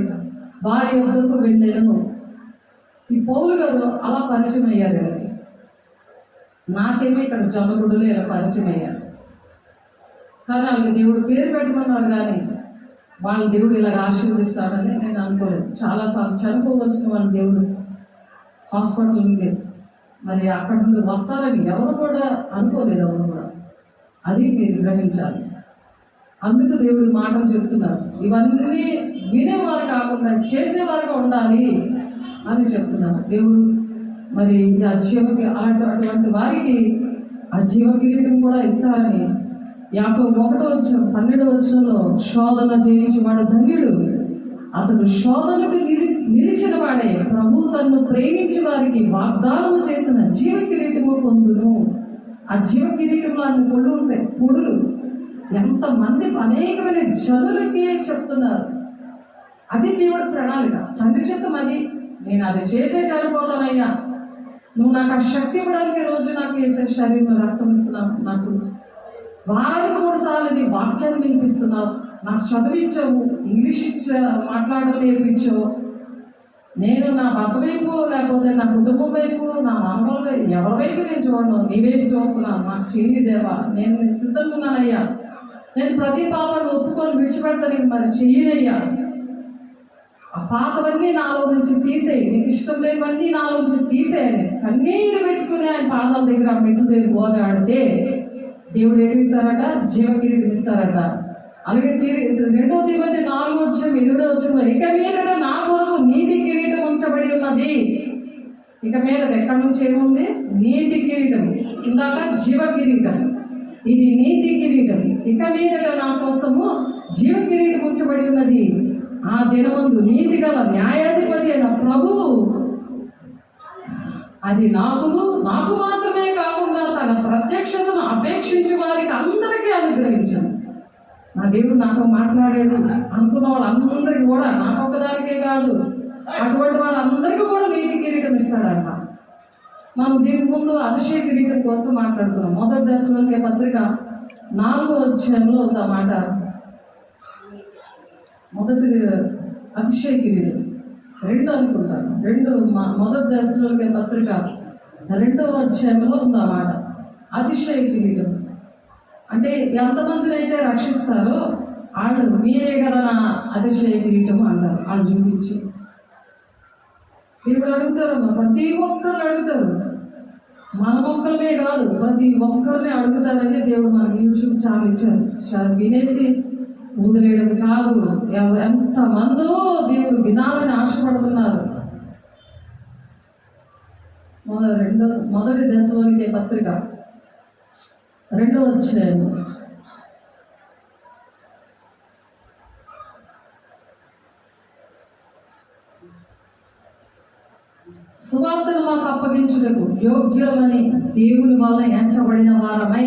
భార్య వద్దకు వెళ్ళాను. ఈ పౌలు గారు అలా పరిచయం అయ్యారు. నాకేమో ఇక్కడ జనగుడులో ఇలా పరిచయం అయ్యారు. కానీ వాళ్ళకి దేవుడు పేరు పెట్టమన్నారు, కానీ వాళ్ళ దేవుడు ఇలాగ ఆశీర్వదిస్తాడని నేను అనుకోలేదు. చాలాసార్లు చనిపోవలసిన వాళ్ళ దేవుడు హాస్పిటల్ ఉంది, మరి అక్కడ నుండి వస్తారని ఎవరు కూడా అనుకోలేదు. ఎవరు కూడా అది మీరు గ్రహించాలి. అందుకు దేవుడి మాటలు చెప్తున్నారు. ఇవన్నీ వినేవారు కాకుండా చేసేవారుగా ఉండాలి అని చెప్తున్నారు దేవుడు. మరి ఆ అటువంటి వారికి ఆ జీవ కిరీటం కూడా ఇస్తారని యాకోబు 1:12 వచనంలో శోధన జయించేవాడు ధన్యుడు, అతడు శోధనకు నిలిచిన వాడే ప్రభు తన్ను ప్రేమించి వారికి వాగ్దానము చేసిన జీవ కిరీటము పొందును. ఆ జీవ కిరీటంలో అన్ని పొళ్ళు ఉంటాయి, పొడులు. ఎంతమంది అనేకమైన జనులకే చెప్తున్నారు. అది దేవుడి ప్రణాళిక, తండ్రి చిత్తం అది. నేను అది చేసే చనిపోతానయ్యా, నువ్వు నాకు ఆ శక్తి ఇవ్వడానికి రోజు నాకు వేసే శరీరం రక్తం ఇస్తున్నావు, నాకు వారానికి 3 సార్లు నీ వాక్యాన్ని వినిపిస్తున్నావు, నాకు చదివించావు, ఇంగ్లీష్ మాట్లాడడం నేర్పించావు. నేను నా భర్త వైపు లేకపోతే నా కుటుంబం వైపు నా మానవుల వైపు ఎవరి వైపు నేను చూడను, నీ వైపు చూస్తున్నాను. నాకు చేయని దేవా, నేను సిద్ధంగా ఉన్నానయ్యా. నేను ప్రతి పాపాన్ని ఒప్పుకొని విడిచిపెడతాను, మరి చెయ్యనయ్యా. ఆ పాతవన్నీ నాలో నుంచి తీసేయి, నీకు ఇష్టం లేనివన్నీ నాలో నుంచి తీసేయని కన్నీరు పెట్టుకుని ఆయన పాదాల దగ్గర ఆ మెట్ల దగ్గర మోజాడితే దేవుడు ఏమిస్తారట? జీవ కిరీటం ఇస్తారట. అలాగే 2 తిమోతి 4:8 ఇక మీదట నా కొరకు నీతి కిరీటం ఉంచబడి ఉన్నది. ఇక మీదట ఎక్కడి నుంచి ఏముంది? నీతి కిరీటం. ఇందాక జీవ కిరీటం, ఇది నీతి కిరీటం. ఇక మీదట నా కోసము జీవ కిరీటం ఉంచబడి ఉన్నది. ఆ దినమందు నీతి గల న్యాయాధిపతి అయిన ప్రభువు అది నాకు మాత్రమే కాకుండా తన ప్రత్యక్షతను అపేక్షించే వారికి అందరికీ అనుగ్రహించాను. నా దేవుడు నాతో మాట్లాడాడు, అందరికి కూడా, నాకు ఒకదానికే కాదు, అటువంటి వారందరికీ కూడా నీతి కిరీటం ఇస్తాడంట. మనం దీని ముందు అతిశయ కిరీటం కోసం మాట్లాడుతున్నాం. మొదటి దశలోని పత్రిక 4వ అధ్యాయంలో ఉందన్నమాట. మొదటి అతిశయ కిరీటం 2 అనుకుంటాను, మొదటి దశలోని పత్రిక 2వ అధ్యాయంలో ఉందన్నమాట. అతిశయ కిరీటం అంటే ఎంతమందిని అయితే రక్షిస్తారో వాళ్ళు మీరే కదా నా అతిశయ కిరీటం అంటారు. వాళ్ళు చూపించి దేవుడు అడుగుతారమ్మా, ప్రతి ఒక్కరిని అడుగుతారు. మన ఒక్కరినే కాదు, ప్రతి ఒక్కరిని అడుగుతారని దేవుడు మనకి యూట్యూబ్ ఛానల్ ఇచ్చారు. వినేసి వదిలేయడం కాదు, ఎంతమందో దేవుడు వినాలని ఆశపడుతున్నారు. మొదటి దశలోనికే పత్రిక 2వ అధ్యాయం సువార్తను మాకు అప్పగించుటకు యోగ్యులమని దేవుని వల్ల ఎంచబడిన వారమై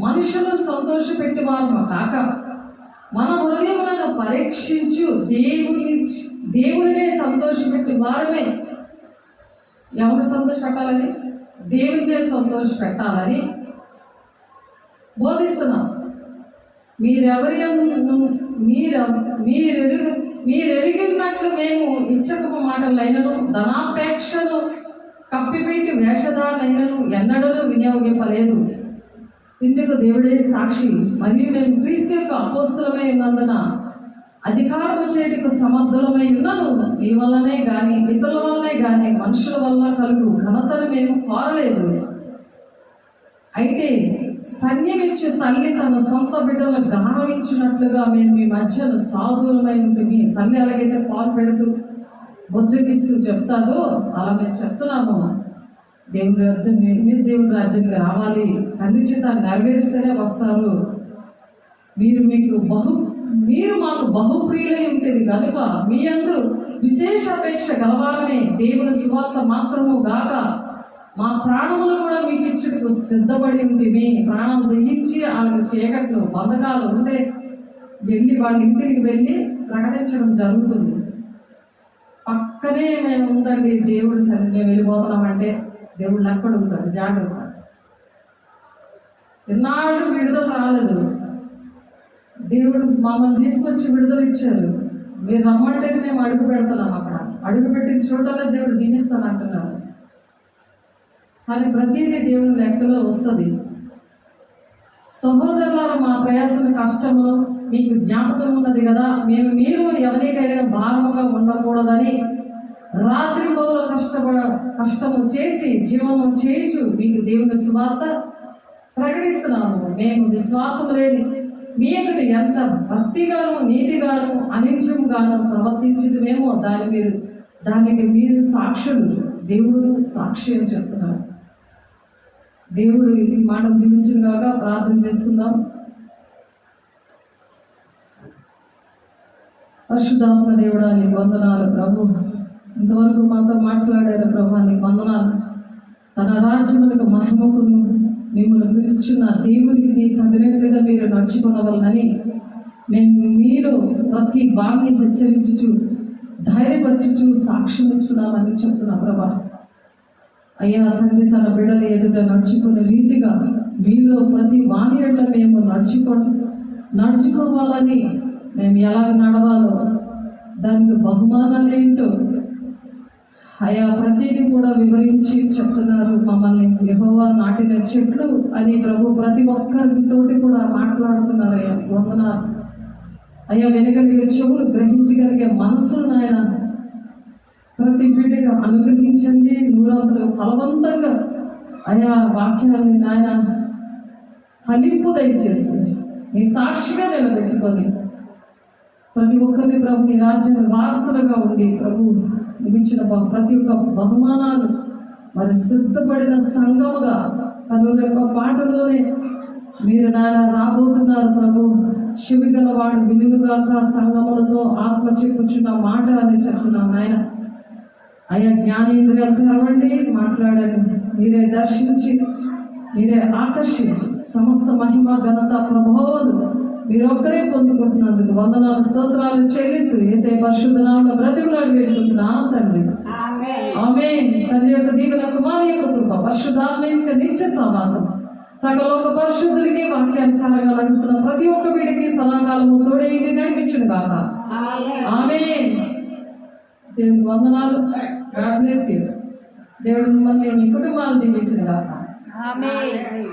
మనుషులను సంతోషపెట్టి వారము కాక మన హృదయములను పరీక్షించు దేవునినే సంతోషపెట్టి వారమే. ఎవరు సంతోషపెట్టాలని? దేవునినే సంతోషపెట్టాలని బోధిస్తున్నాం. మీరెరిగినట్లు మేము ఇచ్చకపు మాటలైనను ధనాపేక్షను కప్పిపెట్టి వేషధారులైనను ఎన్నడూ వినియోగింపలేదు. ఇందుకు దేవుడే సాక్షి. మరియు మేము క్రీస్తు యొక్క అపోస్తులమై ఉన్నందున అధికారము చేయటకు సమర్థులమై ఉన్నను మీ వల్లనే కానీ ఇతరుల వల్లనే కానీ మనుషుల వల్ల కలుగు ఘనతను మేము కోరలేదు. అయితే స్తన్యమిచ్చు తల్లి తన సొంత బిడ్డలను గౌరవించినట్లుగా మేము మీ మధ్యన సాధువులమై ఉంటుంది. తల్లి అలాగైతే పాలు పెడుతూ బొజ్జగిస్తూ చెప్తాదో అలా మేము చెప్తున్నాము. మీరు దేవుని రాజ్యానికి రావాలి, తల్లి చేత నెరవేరిస్తేనే వస్తారు. మీరు మాకు బహుప్రియులై ఉంటుంది కనుక మీ యందు విశేష అపేక్ష గలవారమే దేవుని సువార్త మాత్రము గాక మా ప్రాణములు కూడా మీకు ఇచ్చుటకు సిద్ధపడి ఉంటుంది. ప్రాణం దహించి వాళ్ళకి చీకట్లు బంధకాలు ఉంటే వాళ్ళ ఇంటికి వెళ్ళి ప్రకటించడం జరుగుతుంది. పక్కనే మేము ఉందండి దేవుడు సరే మేము వెళ్ళిపోతున్నామంటే దేవుళ్ళు అక్కడ ఉంటారు. జాగ్రత్త. ఎన్నాళ్ళు విడుదల రాలేదు, దేవుడు మమ్మల్ని తీసుకొచ్చి విడుదల ఇచ్చారు. మీరు రమ్మంటే మేము అడుగు పెడుతున్నాం. అక్కడ అడుగు పెట్టిన చోటలో దేవుడు దీవిస్తానంటున్నారు. కానీ ప్రతిదీ దేవుని లెక్కలో వస్తుంది. సహోదరులారా, మా ప్రయాసన కష్టము మీకు జ్ఞాపకం ఉన్నది కదా. మీరు ఎవరికైనా భారముగా ఉండకూడదని రాత్రి పౌల కష్టము చేసి జీవనం చేసి మీకు దేవుని సువార్త ప్రకటిస్తున్నాము. మేము విశ్వాసం లేని మీ ఎదుట ఎంత భక్తిగాను నీతిగాను అనిత్యముగాను ప్రవర్తించడమేమో దానికి మీరు సాక్షులు. దేవుడు సాక్షి అని చెప్తున్నారు. దేవుడు ఈ మాట దీవించుగాక. ప్రార్థన చేసుకుందాం. పరిశుద్ధాత్మ దేవుడా నీకు వందనాలు ప్రభు. ఇంతవరకు మాతో మాట్లాడారు ప్రభు, నీకు వందనాలు. తన రాజ్యములకు మహిమకును మిమ్మల్ని పిలుచున్న దేవునికి తగినట్లుగా మీరు నడుచుకోవాలని మీరు ప్రతి భాగ్ని హెచ్చరించుచు ధైర్యపరచుచు సాక్ష్యం ఇస్తున్నామని చెప్తున్నా ప్రభా. అయ్యా తండ్రి, తన బిడ్డలు ఎదుట నడుచుకునే రీతిగా మీలో ప్రతి వాణియడ్ల మేము నడుచుకోవాలని మేము ఎలా నడవాలో దానికి బహుమానాలు ఏంటో అయా ప్రతిదీ కూడా వివరించి చెప్తున్నారు. మమ్మల్ని యెహోవా నాటిన చెట్లు అని ప్రభు ప్రతి ఒక్కరితోటి కూడా మాట్లాడుతున్నారు. అయ్యా వందనాలు. అయ్యా వినగలిగే చెవులు, గ్రహించగలిగే మనసులు నాయన ప్రతి బిడ్డగా అనుగ్రహించండి. నూరంతలు ఫలవంతంగా అయా వాక్యాన్ని నాయన ఫలింపు దయచేసి నీ సాక్షిగా నిలబెట్టుకొని ప్రతి ఒక్కరిని ప్రభు నీ రాజ్యాన్ని వారసులుగా ఉండి ప్రభు ఇచ్చిన ప్రతి ఒక్క బహుమానాలు మరి సిద్ధపడిన సంఘముగా తన యొక్క పాటలోనే మీరు నాయన రాబోతున్నారు ప్రభు. చెవి గలవాడు వినుగాక సంగములతో ఆత్మ చెప్పుచున్న మాట అని చెప్తున్నాం నాయన. అయ్యా జ్ఞానేంద్రియాలు తెరవండి, మాట్లాడండి. మీరే దర్శించి మీరే ఆకర్షించి సమస్త మహిమ ఘనత ప్రభావాలు మీరు ఒక్కరే పొందుకుంటున్నందుకు వందనాలు స్తోత్రాలు చెల్లిస్తూ యేసయ్య పరిశుద్ధ నామములో బ్రతిమలాడి వేడుకుంటున్నాం తండ్రి. ఆమేన్. తండ్రి యొక్క దీవెన, కుమారుని యొక్క కృప, పరిశుద్ధాత్మ యొక్క నిత్య సహవాసం సకలోక పరిశుద్ధులకి వాక్యానుసారంగా నడుస్తున్న ప్రతి ఒక్క వీడికి సదాకాలము తోడే నడిపించును గాక. ఆమేన్. దేవునికి వందనాలు. God bless you. దేవుడు మిమ్మల్ని మీ కుటుంబాలు దీవించును గాక. ఆమేన్.